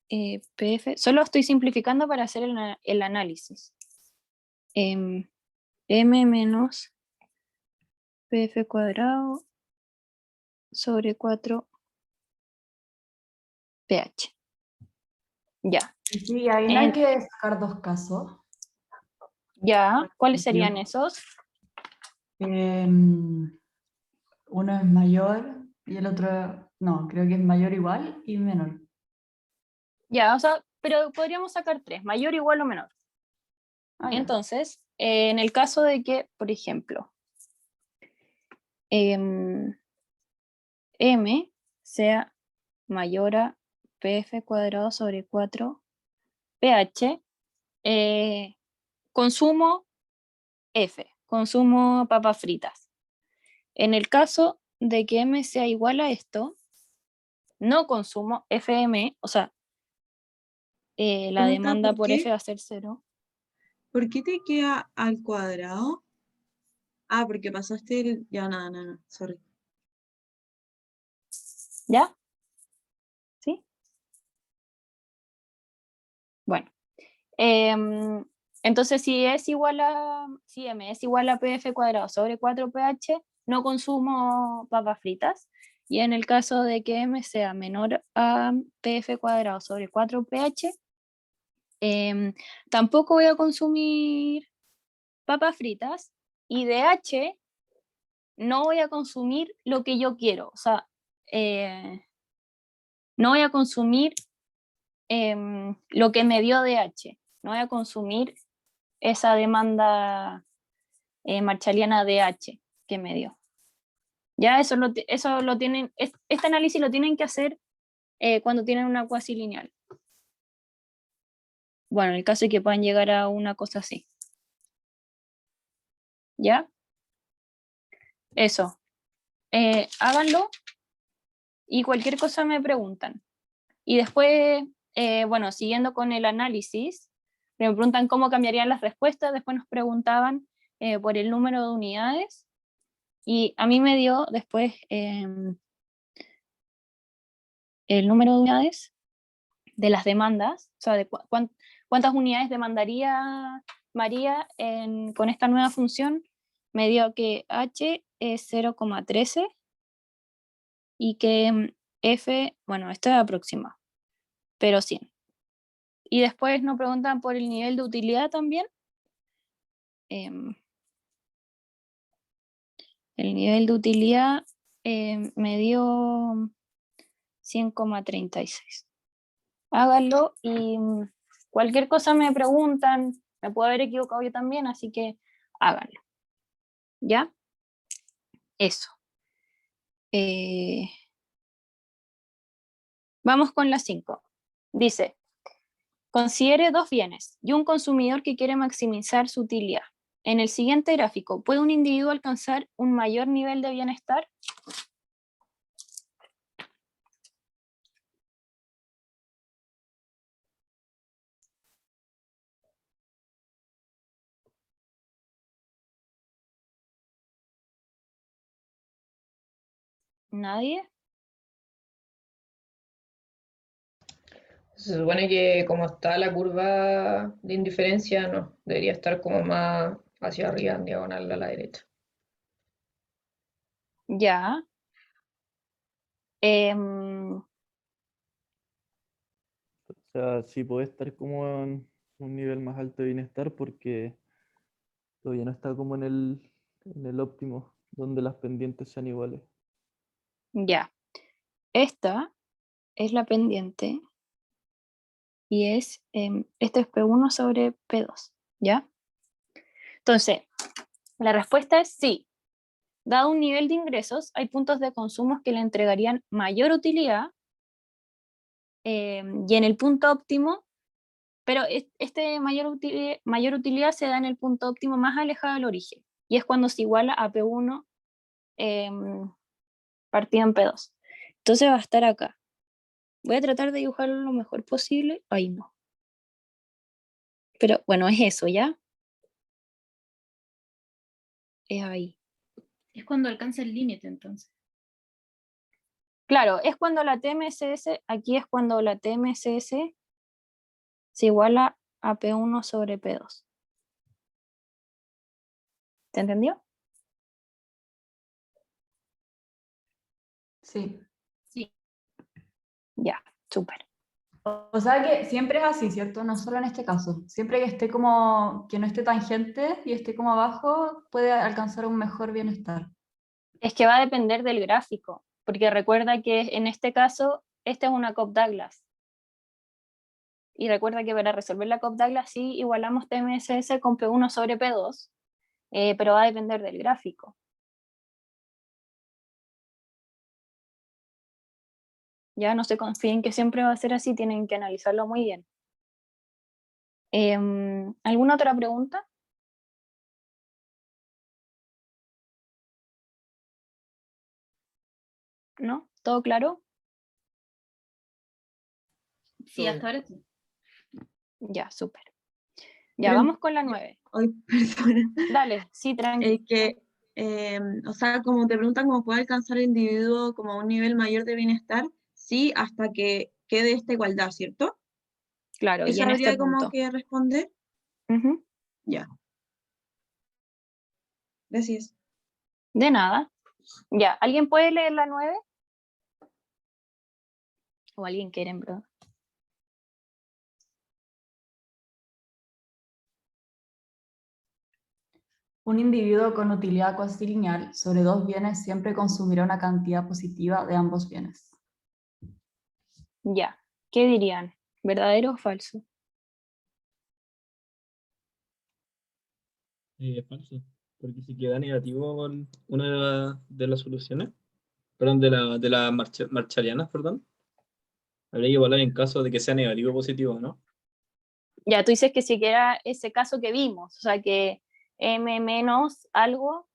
PF. Solo estoy simplificando para hacer el análisis. M menos PF cuadrado sobre 4 pH. Ya. Sí, ahí no hay que sacar dos casos. Ya. ¿Cuáles serían esos? Uno es mayor y el otro, no, creo que es mayor igual y menor. Ya, o sea, pero podríamos sacar 3, mayor, igual o menor. Ah, ya. Entonces, en el caso de que, por ejemplo, M sea mayor a PF cuadrado sobre 4 pH, consumo F, consumo papas fritas. En el caso de que M sea igual a esto, no consumo FM, o sea, la ¿Pregunta demanda por por qué? F va a ser 0, ¿Por qué te queda al cuadrado? Ah, porque pasaste el... Ya, nada, sorry. ¿Ya? ¿Sí? Bueno. Entonces, si m es igual a pf cuadrado sobre 4ph, no consumo papas fritas. Y en el caso de que m sea menor a pf cuadrado sobre 4ph, tampoco voy a consumir papas fritas. Y de h, no voy a consumir lo que yo quiero. O sea, no voy a consumir lo que me dio DH. No voy a consumir esa demanda marshaliana DH que me dio. Ya eso lo tienen, este análisis lo tienen que hacer cuando tienen una cuasi lineal. Bueno, en el caso de que puedan llegar a una cosa así. ¿Ya? Eso. Háganlo y cualquier cosa me preguntan. Y después, bueno, siguiendo con el análisis, me preguntan cómo cambiarían las respuestas, después nos preguntaban por el número de unidades, y a mí me dio después el número de unidades de las demandas, o sea, de cuántas unidades demandaría María con esta nueva función. Me dio que H es 0,13 y que F, bueno, esto es aproximado, pero 100. Y después nos preguntan por el nivel de utilidad también. El nivel de utilidad me dio 100,36. Háganlo y cualquier cosa me preguntan, me puedo haber equivocado yo también, así que háganlo. ¿Ya? Eso. Vamos con la 5. Dice, considere dos bienes y un consumidor que quiere maximizar su utilidad. En el siguiente gráfico, ¿puede un individuo alcanzar un mayor nivel de bienestar? ¿Nadie? Se supone que como está la curva de indiferencia, no, debería estar como más hacia arriba, en diagonal a la derecha. Ya. O sea, sí puede estar como en un nivel más alto de bienestar porque todavía no está como en el óptimo, donde las pendientes sean iguales. Ya. Esta es la pendiente y esto es P1 sobre P2, ¿ya? Entonces, la respuesta es sí. Dado un nivel de ingresos, hay puntos de consumo que le entregarían mayor utilidad y en el punto óptimo, pero este mayor utilidad se da en el punto óptimo más alejado del origen, y es cuando se iguala a P1 partido en P2. Entonces va a estar acá. Voy a tratar de dibujarlo lo mejor posible. Ay, no. Pero bueno, es eso, ¿ya? Es ahí. Es cuando alcanza el límite, entonces. Claro, es cuando la TMSS, aquí es cuando la TMSS se iguala a P1 sobre P2. ¿Te entendió? Sí. Sí. Ya, súper. O sea que siempre es así, ¿cierto? No solo en este caso. Siempre que esté como, que no esté tangente y esté como abajo, puede alcanzar un mejor bienestar. Es que va a depender del gráfico, porque recuerda que en este caso, esta es una Cobb-Douglas. Y recuerda que para resolver la Cobb-Douglas sí igualamos TMSS con P1 sobre P2, pero va a depender del gráfico. Ya no se confíen que siempre va a ser así, tienen que analizarlo muy bien. ¿Alguna otra pregunta? ¿No? ¿Todo claro? Sí, hasta ahora sí. Ya, súper. Ya, Pero vamos con la 9. Ay, perdona. Dale, sí, tranqui. O sea, como te preguntan cómo puede alcanzar el individuo como a un nivel mayor de bienestar, sí, hasta que quede esta igualdad, ¿cierto? Claro, y ¿Esa en este habría como punto. que responder? Ujú. Ya. Gracias. De nada. Ya, ¿alguien puede leer la 9? ¿O alguien quiere, en verdad? Un individuo con utilidad cuasi-lineal sobre dos bienes siempre consumirá una cantidad positiva de ambos bienes. Ya, ¿qué dirían? ¿Verdadero o falso? Falso. Porque si queda negativo una de las soluciones, perdón, de las marcharianas, perdón, habría que igualar en caso de que sea negativo o positivo, ¿no? Ya, tú dices que si queda ese caso que vimos, o sea, que m menos algo,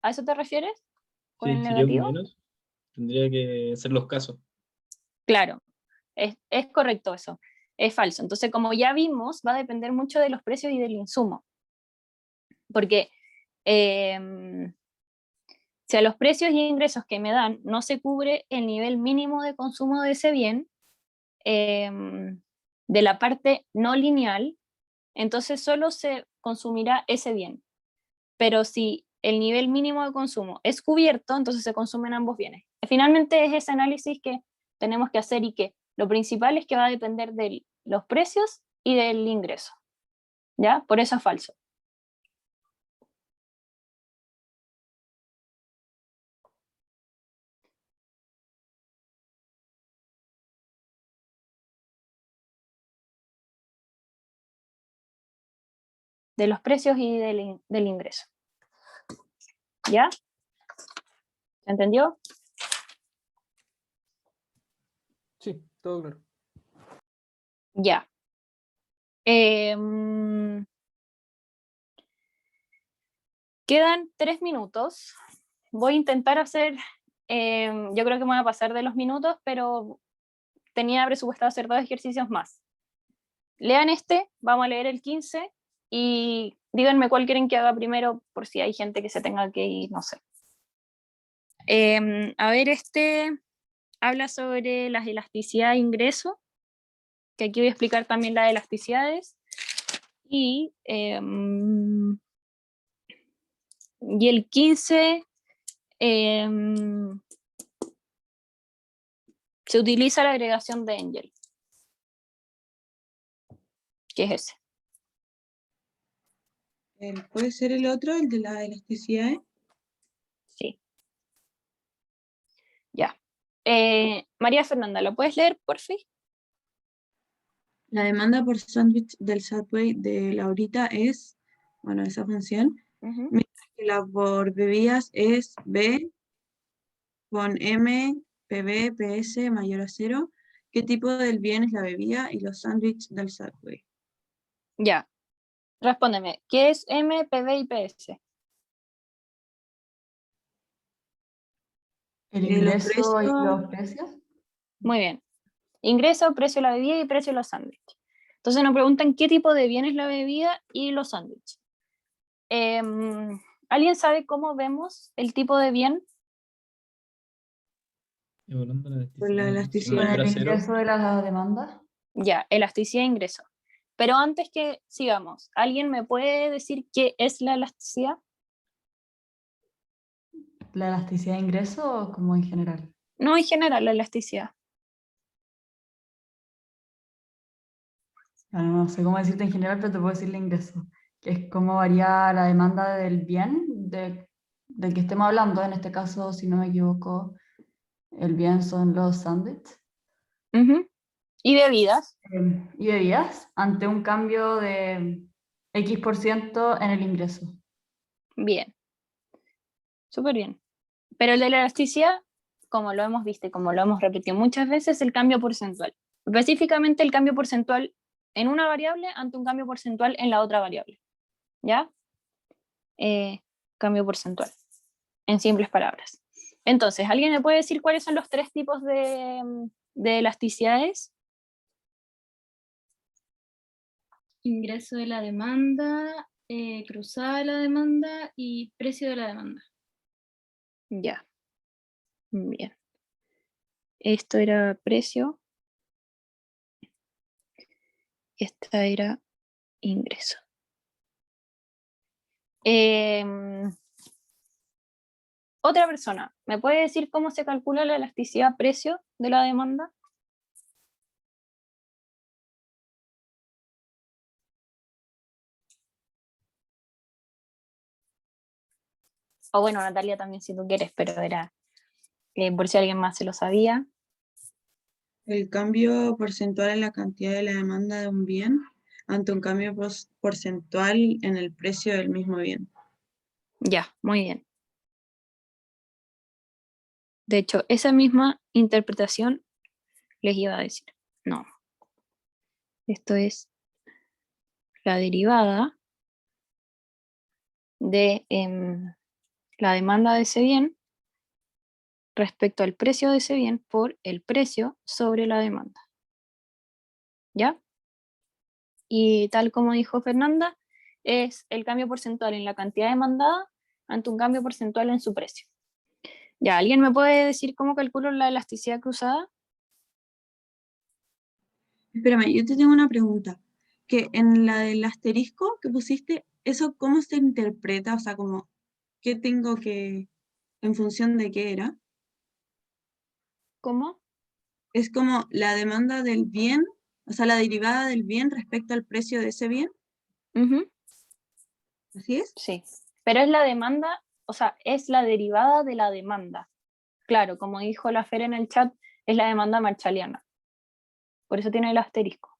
¿a eso te refieres? ¿Con Sí, el sería un negativo? menos, tendría que ser los casos. Claro, es correcto eso, es falso. Entonces, como ya vimos, va a depender mucho de los precios y del insumo. Porque si a los precios y ingresos que me dan no se cubre el nivel mínimo de consumo de ese bien, de la parte no lineal, entonces solo se consumirá ese bien. Pero si el nivel mínimo de consumo es cubierto, entonces se consumen ambos bienes. Finalmente es ese análisis que tenemos que hacer y que lo principal es que va a depender de los precios y del ingreso. ¿Ya? Por eso es falso. De los precios y del ingreso. ¿Ya? ¿Se entendió? Sí, todo claro. Ya. Quedan 3 minutos. Voy a intentar hacer, yo creo que me voy a pasar de los minutos, pero tenía presupuestado hacer 2 ejercicios más. Lean este, vamos a leer el 15 y díganme cuál quieren que haga primero por si hay gente que se tenga que ir, no sé. A ver, este habla sobre la elasticidad de ingreso, que aquí voy a explicar también las elasticidades. Y el 15 se utiliza la agregación de Engel, que es ese. ¿Puede ser el otro, el de la elasticidad? Sí. Ya. María Fernanda, ¿lo puedes leer, por fin? La demanda por sándwich del Subway de Laurita es, bueno, esa función, mientras que la por bebidas es B con M, PB, PS mayor a 0. ¿Qué tipo del bien es la bebida y los sándwiches del Subway? Ya. Respóndeme, ¿qué es M, PB y PS? ¿El Los ingreso y precios, los precios? Muy bien. Ingreso, precio de la bebida y precio de los sándwiches. Entonces nos preguntan qué tipo de bien es la bebida y los sándwiches. ¿Alguien sabe cómo vemos el tipo de bien? Evaluando la por la elasticidad ¿Con elasticidad. mayor el a 0. ingreso de la demanda? Ya, elasticidad de ingreso. Pero antes que sigamos, ¿alguien me puede decir qué es la elasticidad? ¿La elasticidad de ingreso o como en general? No, en general, la elasticidad. Bueno, no sé cómo decirte en general, pero te puedo decir el ingreso, que es cómo varía la demanda del bien del que estemos hablando. En este caso, si no me equivoco, el bien son los sándwiches ¿Y bebidas? y bebidas ante un cambio de X% en el ingreso. Bien. Súper bien. Pero el de la elasticidad, como lo hemos visto y como lo hemos repetido muchas veces, el cambio porcentual. Específicamente el cambio porcentual en una variable ante un cambio porcentual en la otra variable. ¿Ya? Cambio porcentual, en simples palabras. Entonces, ¿alguien me puede decir cuáles son los 3 tipos de elasticidades? ingreso de la demanda, cruzada de la demanda y precio de la demanda. Ya. Bien. Esto era precio. Esta era ingreso. Otra persona, ¿me puede decir cómo se calcula la elasticidad precio de la demanda? O bueno, Natalia también si tú quieres, pero era por si alguien más se lo sabía. El cambio porcentual en la cantidad de la demanda de un bien ante un cambio porcentual en el precio del mismo bien. Ya, muy bien. De hecho, esa misma interpretación les iba a decir. No. Esto es la derivada de la demanda de ese bien respecto al precio de ese bien por el precio sobre la demanda. ¿Ya? Y tal como dijo Fernanda, es el cambio porcentual en la cantidad demandada ante un cambio porcentual en su precio. ¿Ya? ¿Alguien me puede decir cómo calculo la elasticidad cruzada? Espérame, yo te tengo una pregunta. Que en la del asterisco que pusiste, ¿eso cómo se interpreta? O sea, como, ¿qué tengo que, en función de qué era? ¿Cómo? Es como la demanda del bien, o sea, la derivada del bien respecto al precio de ese bien. Uh-huh. ¿Así es? Sí, pero es la demanda, o sea, es la derivada de la demanda. Claro, como dijo la Fer en el chat, es la demanda marshalliana. Por eso tiene el asterisco.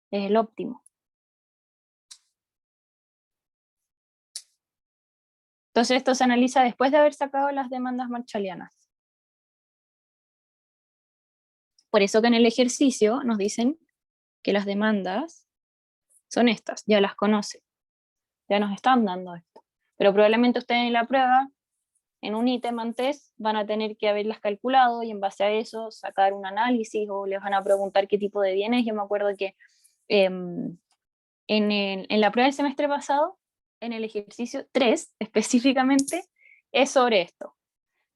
Es el óptimo. Entonces esto se analiza después de haber sacado las demandas marshallianas. Por eso que en el ejercicio nos dicen que las demandas son estas, ya las conocen, ya nos están dando esto. Pero probablemente ustedes en la prueba, en un ítem antes, van a tener que haberlas calculado y en base a eso sacar un análisis o les van a preguntar qué tipo de bienes. Yo me acuerdo que en la prueba del semestre pasado, en el ejercicio 3 específicamente, es sobre esto.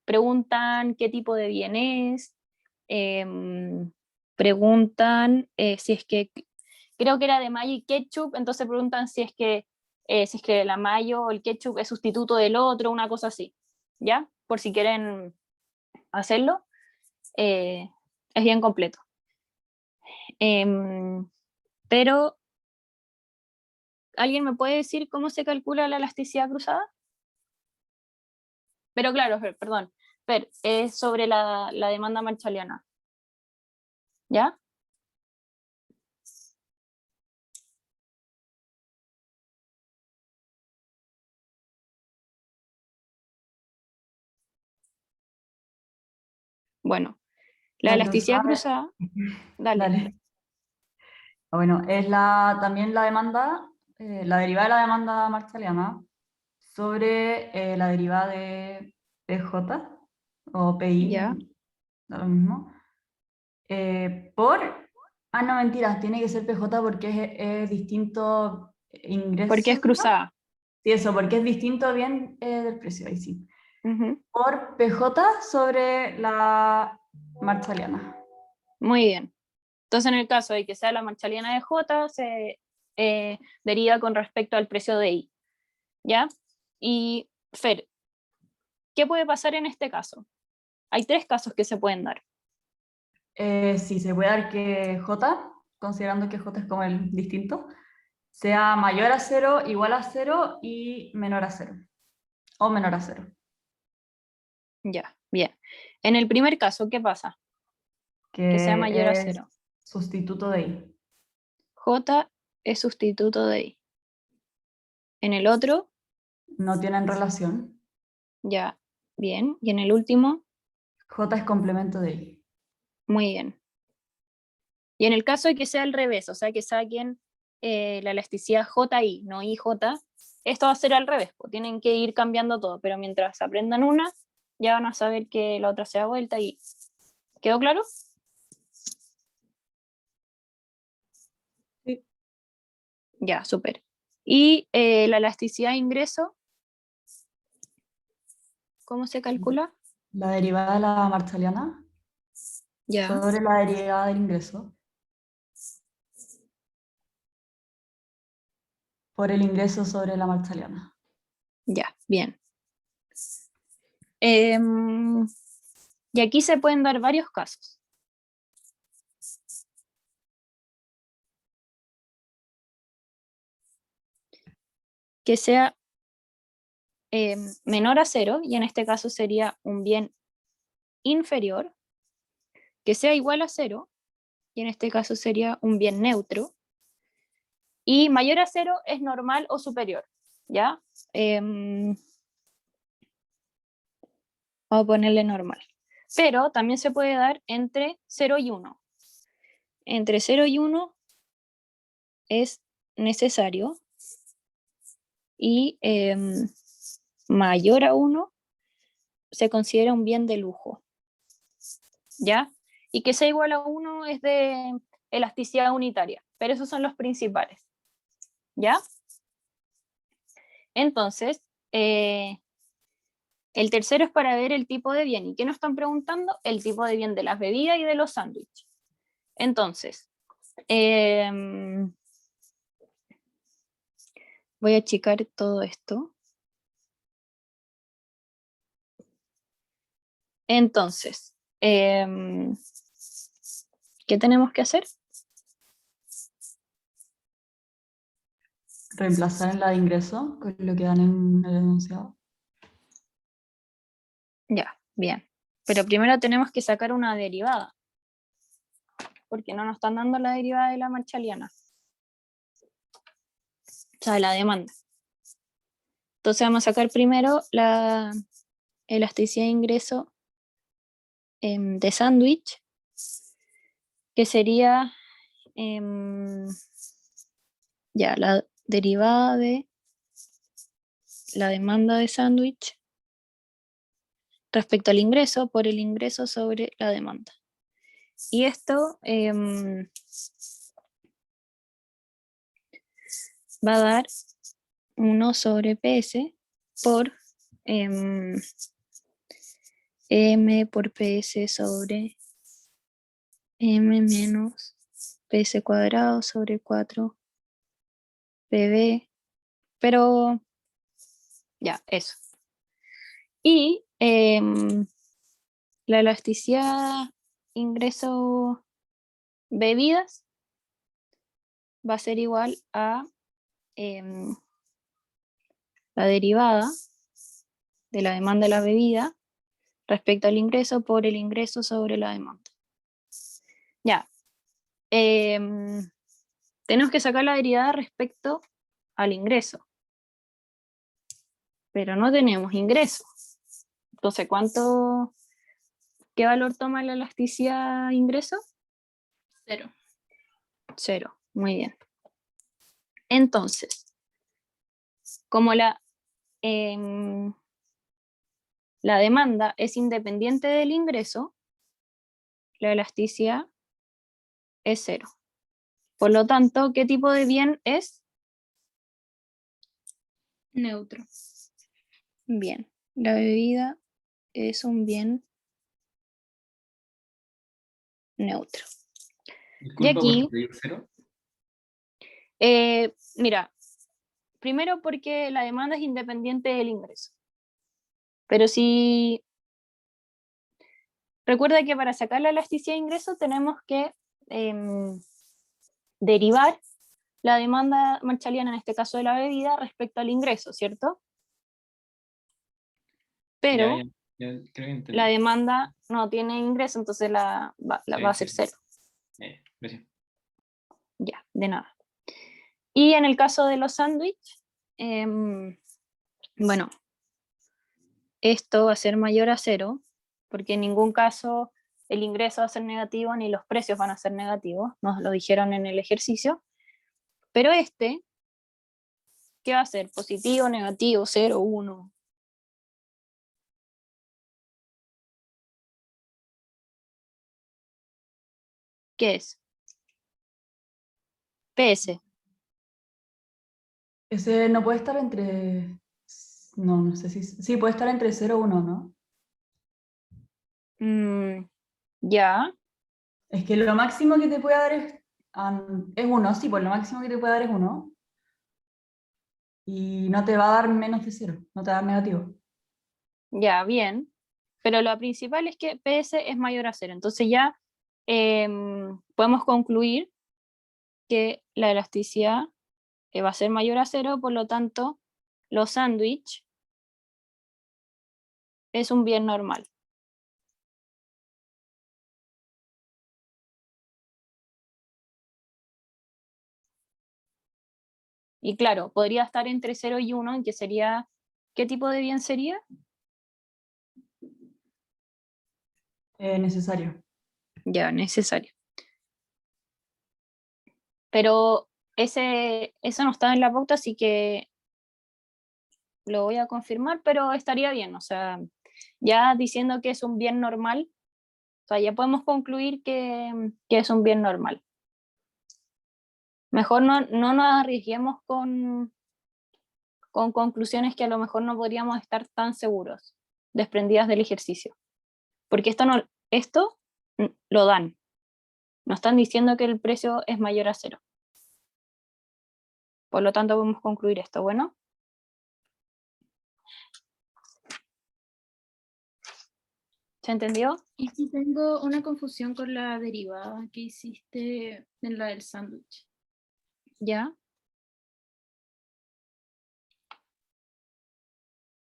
Preguntan qué tipo de bien es, preguntan si es que, creo que era de mayo y ketchup, entonces preguntan si es que la mayo o el ketchup es sustituto del otro, una cosa así, ¿ya? Por si quieren hacerlo, es bien completo. Pero, ¿alguien me puede decir cómo se calcula la elasticidad cruzada? Pero claro, perdón, es sobre la demanda marshalliana. ¿Ya? Bueno, la elasticidad cruzada, dale. Dale. Bueno, es también la demanda, la derivada de la demanda marshalliana sobre la derivada de PJ o PI, Ya. da lo mismo, no mentiras, tiene que ser PJ porque es distinto ingreso. Porque es cruzada. Sí, eso, porque es distinto bien del precio, ahí sí. Uh-huh. Por PJ sobre la marshalliana. Muy bien. Entonces, en el caso de que sea la marshalliana de J, se deriva con respecto al precio de I. ¿Ya? Y, Fer, ¿qué puede pasar en este caso? Hay 3 casos que se pueden dar. Sí, se puede dar que J, considerando que J es como el distinto, sea mayor a 0, igual a 0 y menor a 0. O menor a 0. Ya, bien. En el primer caso, ¿qué pasa? Que sea mayor a 0. Sustituto de I. J es sustituto de I. En el otro, no tienen relación. Ya, bien. Y en el último, J es complemento de I. Muy bien. Y en el caso de que sea al revés, o sea, que saquen la elasticidad JI, no IJ, esto va a ser al revés, pues tienen que ir cambiando todo, pero mientras aprendan una, ya van a saber que la otra se da vuelta y... ¿Quedó claro? Ya, súper. ¿Y la elasticidad de ingreso? ¿Cómo se calcula? La derivada de la marshaliana Ya, sobre la derivada del ingreso por el ingreso sobre la marshaliana. ya, bien. Y aquí se pueden dar varios casos. Que sea menor a 0, y en este caso sería un bien inferior, que sea igual a 0, y en este caso sería un bien neutro, y mayor a 0 es normal o superior, ¿ya? Vamos a ponerle normal. Pero también se puede dar entre 0 y 1. Entre 0 y 1 es necesario, y mayor a 1 se considera un bien de lujo, ¿ya? Y que sea igual a 1 es de elasticidad unitaria, pero esos son los principales, ¿ya? Entonces, el tercero es para ver el tipo de bien. ¿Y qué nos están preguntando? El tipo de bien de las bebidas y de los sándwiches. Entonces, voy a achicar todo esto. Entonces, ¿qué tenemos que hacer? Reemplazar en la de ingreso con lo que dan en el enunciado. Ya, bien. Pero primero tenemos que sacar una derivada, porque no nos están dando la derivada de la marshaliana. O sea, la demanda. Entonces vamos a sacar primero la elasticidad de ingreso de sándwich, que sería ya la derivada de la demanda de sándwich respecto al ingreso por el ingreso sobre la demanda. Y esto va a dar 1 sobre PS por M por PS sobre M menos PS cuadrado sobre 4 PB, pero ya, eso. Y la elasticidad ingreso bebidas va a ser igual a la derivada de la demanda de la bebida respecto al ingreso por el ingreso sobre la demanda. Ya. Tenemos que sacar la derivada respecto al ingreso, pero no tenemos ingreso. Entonces, ¿qué valor toma la elasticidad ingreso? 0. 0, muy bien. Entonces, como la demanda es independiente del ingreso, la elasticidad es 0. Por lo tanto, ¿qué tipo de bien es? Neutro. Bien, la bebida es un bien neutro. Disculpa Y aquí, por pedir 0. mira, primero porque la demanda es independiente del ingreso. Pero si recuerda que para sacar la elasticidad de ingreso tenemos que derivar la demanda marshaliana, en este caso de la bebida, respecto al ingreso, ¿cierto? Pero Ya, creo que entendí. la demanda no tiene ingreso, entonces va a ser 0. Gracias. Ya, de nada. Y en el caso de los sándwiches, bueno, esto va a ser mayor a 0, porque en ningún caso el ingreso va a ser negativo ni los precios van a ser negativos, nos lo dijeron en el ejercicio, pero ¿qué va a ser? Positivo, negativo, 0, 1. ¿Qué es? PS. Ese no puede estar entre... No, no sé si... Sí, puede estar entre 0 y 1, ¿no? Ya. Es que lo máximo que te puede dar es 1, sí, pues lo máximo que te puede dar es 1. Y no te va a dar menos de 0, no te va a dar negativo. Ya, bien. Pero lo principal es que PS es mayor a 0. Entonces ya podemos concluir que la elasticidad va a ser mayor a 0, por lo tanto, los sándwich es un bien normal. Y claro, podría estar entre 0 y 1, que sería, ¿qué tipo de bien sería? Necesario. Ya, necesario. Pero eso no está en la pauta, así que lo voy a confirmar, pero estaría bien, o sea, ya diciendo que es un bien normal, o sea, ya podemos concluir que es un bien normal. Mejor no nos arriesguemos con conclusiones que a lo mejor no podríamos estar tan seguros, desprendidas del ejercicio. Porque esto lo dan. Nos están diciendo que el precio es mayor a 0. Por lo tanto, podemos concluir esto. Bueno. ¿Se entendió? Y sí tengo una confusión con la derivada que hiciste en la del sándwich. ¿Ya?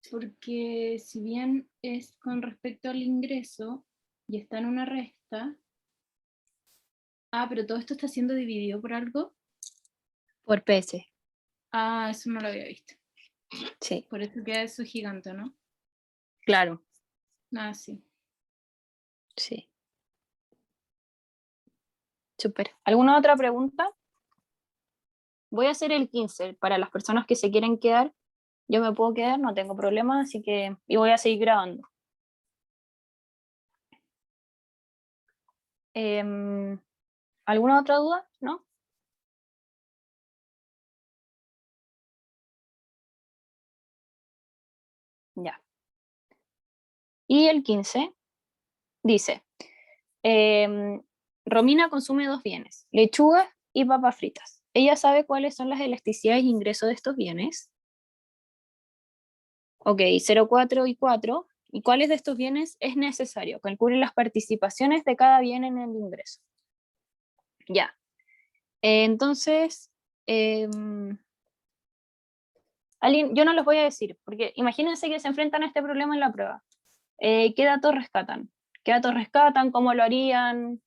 Porque si bien es con respecto al ingreso y está en una resta, pero todo esto está siendo dividido por algo. Por PS. Eso no lo había visto. Sí. Por eso queda eso gigante, ¿no? Claro. Sí. Sí. Súper. ¿Alguna otra pregunta? Voy a hacer el 15 para las personas que se quieren quedar. Yo me puedo quedar, no tengo problema, así que... Y voy a seguir grabando. ¿Alguna otra duda? ¿No? Ya. Y el 15 dice, Romina consume 2 bienes, lechugas y papas fritas. ¿Ella sabe cuáles son las elasticidades de ingreso de estos bienes? Ok, 0, 4 y 4. ¿Y cuáles de estos bienes es necesario? Calculen las participaciones de cada bien en el ingreso. Ya. Entonces, yo no los voy a decir, porque imagínense que se enfrentan a este problema en la prueba. ¿Qué datos rescatan? ¿Qué datos rescatan? ¿Cómo lo harían?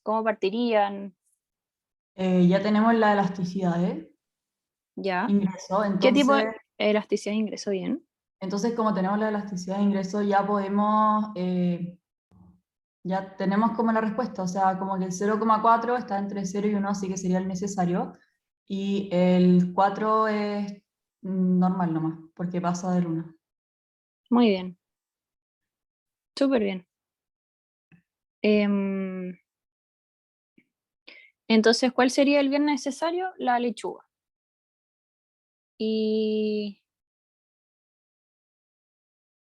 ¿Cómo partirían? Ya tenemos la elasticidad, Ya. ingreso, ¿Qué tipo de entonces, elasticidad de ingreso? Bien. entonces como tenemos la elasticidad de ingreso, ya podemos, ya tenemos como la respuesta, o sea, como que el 0,4 está entre 0 y 1, así que sería el necesario, y el 4 es normal nomás, porque pasa del 1. Muy bien. Súper bien. Entonces, ¿cuál sería el bien necesario? La lechuga. Y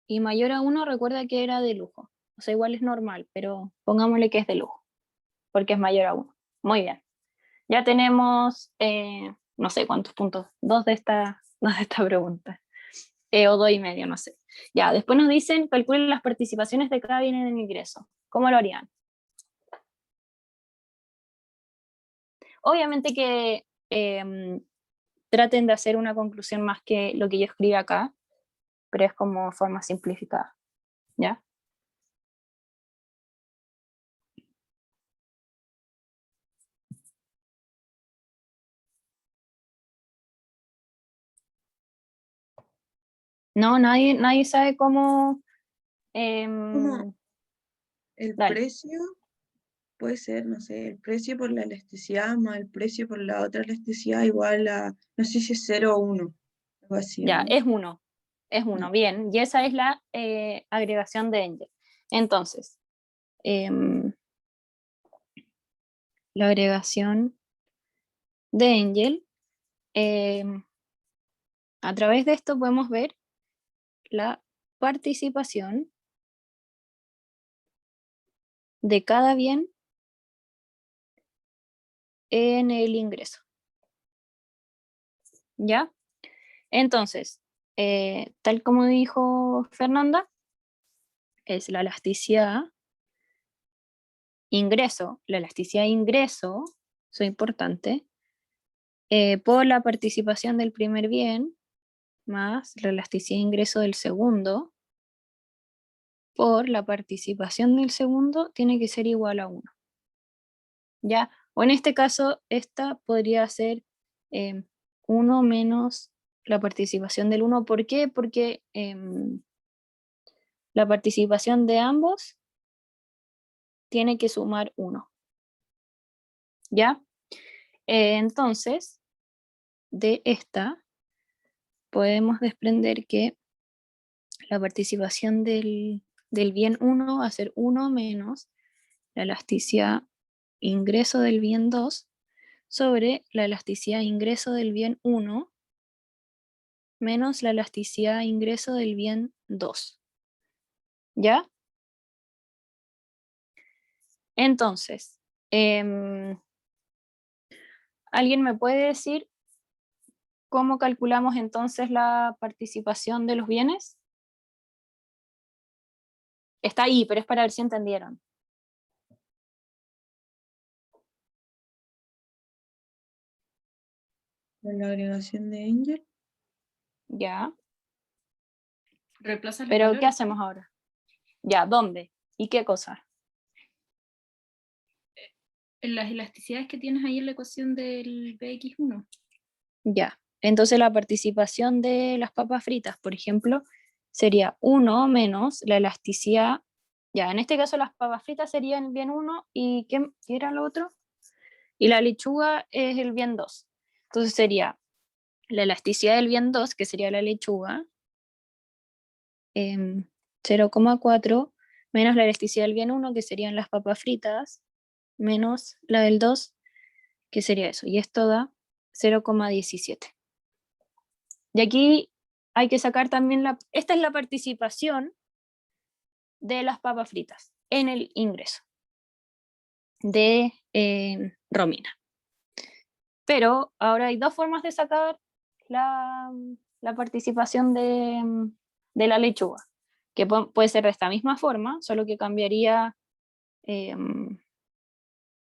mayor a 1, recuerda que era de lujo. O sea, igual es normal, pero pongámosle que es de lujo, porque es mayor a 1. Muy bien. Ya tenemos, no sé cuántos puntos, dos de esta pregunta. O 2,5, no sé. Ya, después nos dicen, calculen las participaciones de cada bien en el ingreso. ¿Cómo lo harían? Obviamente que traten de hacer una conclusión más que lo que yo escribí acá, pero es como forma simplificada, ¿ya? No, nadie sabe cómo... Como el dale. precio puede ser, no sé, el precio por la elasticidad más el precio por la otra elasticidad igual a, no sé si es 0 o 1, algo así, Ya, ¿no? es 1. Es 1, bien. Y esa es la agregación de Engel. Entonces, la agregación de Engel. A través de esto podemos ver la participación de cada bien en el ingreso. ¿Ya? Entonces, tal como dijo Fernanda, es la elasticidad ingreso, eso es importante, por la participación del primer bien, más la elasticidad ingreso del segundo, por la participación del segundo, tiene que ser igual a 1. ¿Ya? O en este caso, esta podría ser 1 menos la participación del 1. ¿Por qué? Porque la participación de ambos tiene que sumar 1. ¿Ya? Entonces, de esta podemos desprender que la participación del bien 1 va a ser 1 menos la elasticidad ingreso del bien 2 sobre la elasticidad ingreso del bien 1 menos la elasticidad ingreso del bien 2. ¿Ya? Entonces, ¿alguien me puede decir cómo calculamos entonces la participación de los bienes? Está ahí, pero es para ver si entendieron. La agregación de Engel. Ya. Reemplaza los Pero, valores. ¿qué hacemos ahora? Ya, ¿dónde? ¿Y qué cosa? En las elasticidades que tienes ahí en la ecuación del BX1. Ya. Entonces la participación de las papas fritas, por ejemplo, sería 1 menos la elasticidad. Ya, en este caso las papas fritas serían el bien 1 y ¿qué era lo otro? Y la lechuga es el bien 2. Entonces sería la elasticidad del bien 2, que sería la lechuga, 0,4 menos la elasticidad del bien 1, que serían las papas fritas, menos la del 2, que sería eso. Y esto da 0,17. Y aquí hay que sacar también esta es la participación de las papas fritas en el ingreso de Romina. Pero ahora hay dos formas de sacar la participación de la lechuga, que puede ser de esta misma forma, solo que cambiaría,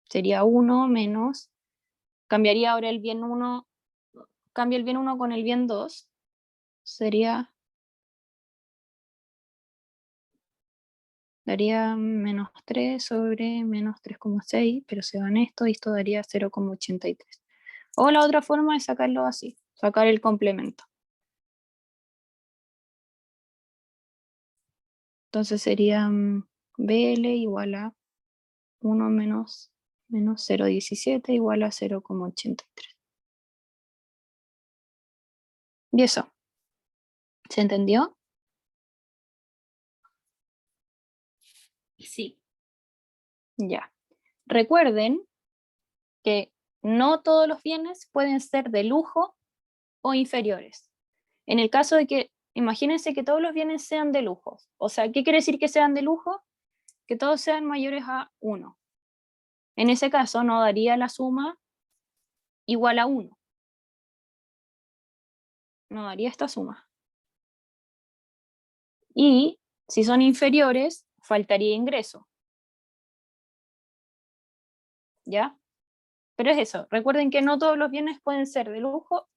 sería 1 menos, cambiaría ahora el bien 1, cambia el bien 1 con el bien 2, sería, daría menos 3 sobre menos 3,6, pero se van esto y esto daría 0,83. O la otra forma es sacarlo así, sacar el complemento. Entonces sería BL igual a 1 menos 0,17 igual a 0,83. ¿Y eso? ¿Se entendió? Sí. Ya. Recuerden que no todos los bienes pueden ser de lujo o inferiores. En el caso de que, imagínense que todos los bienes sean de lujo. O sea, ¿qué quiere decir que sean de lujo? Que todos sean mayores a 1. En ese caso no daría la suma igual a 1. No daría esta suma. Y si son inferiores, faltaría ingreso. ¿Ya? Pero es eso. Recuerden que no todos los bienes pueden ser de lujo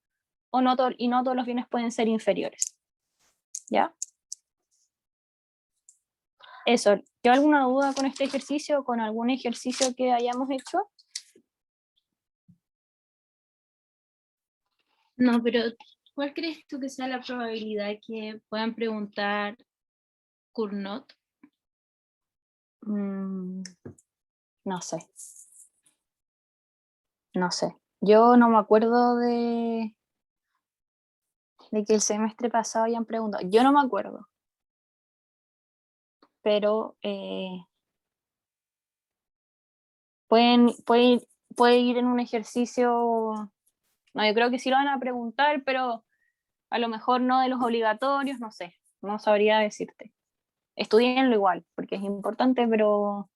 y no todos los bienes pueden ser inferiores. ¿Ya? Eso. ¿Queda alguna duda con este ejercicio o con algún ejercicio que hayamos hecho? No, pero ¿cuál crees tú que sea la probabilidad que puedan preguntar Cournot? No sé. No sé. Yo no me acuerdo de que el semestre pasado hayan preguntado. Yo no me acuerdo. Pero pueden puede ir en un ejercicio, no, yo creo que sí lo van a preguntar, pero a lo mejor no de los obligatorios, no sé, no sabría decirte. Estudienlo igual, porque es importante, pero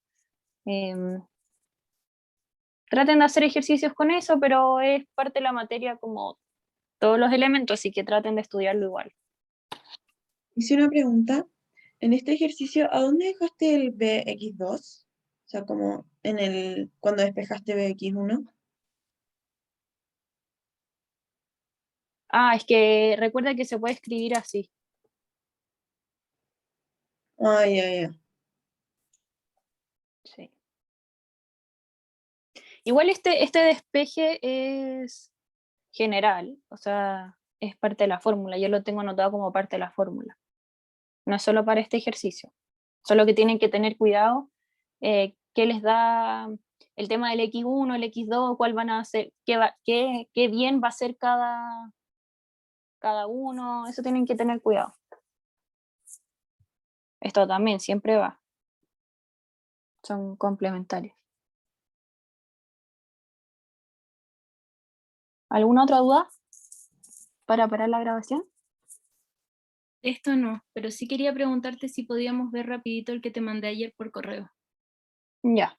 traten de hacer ejercicios con eso, pero es parte de la materia como todos los elementos, así que traten de estudiarlo igual. Hice una pregunta. En este ejercicio, ¿a dónde dejaste el BX2? O sea, como cuando despejaste BX1. Ah, es que recuerda que se puede escribir así. Ah, ya. Sí. Igual este despeje es general, o sea, es parte de la fórmula. Yo lo tengo anotado como parte de la fórmula. No es solo para este ejercicio. Solo que tienen que tener cuidado qué les da el tema del X1, el X2, cuál van a hacer, qué bien va a ser cada uno. Eso tienen que tener cuidado. Esto también siempre va. Son complementarios. ¿Alguna otra duda para parar la grabación? Esto no, pero sí quería preguntarte si podíamos ver rapidito el que te mandé ayer por correo. Ya.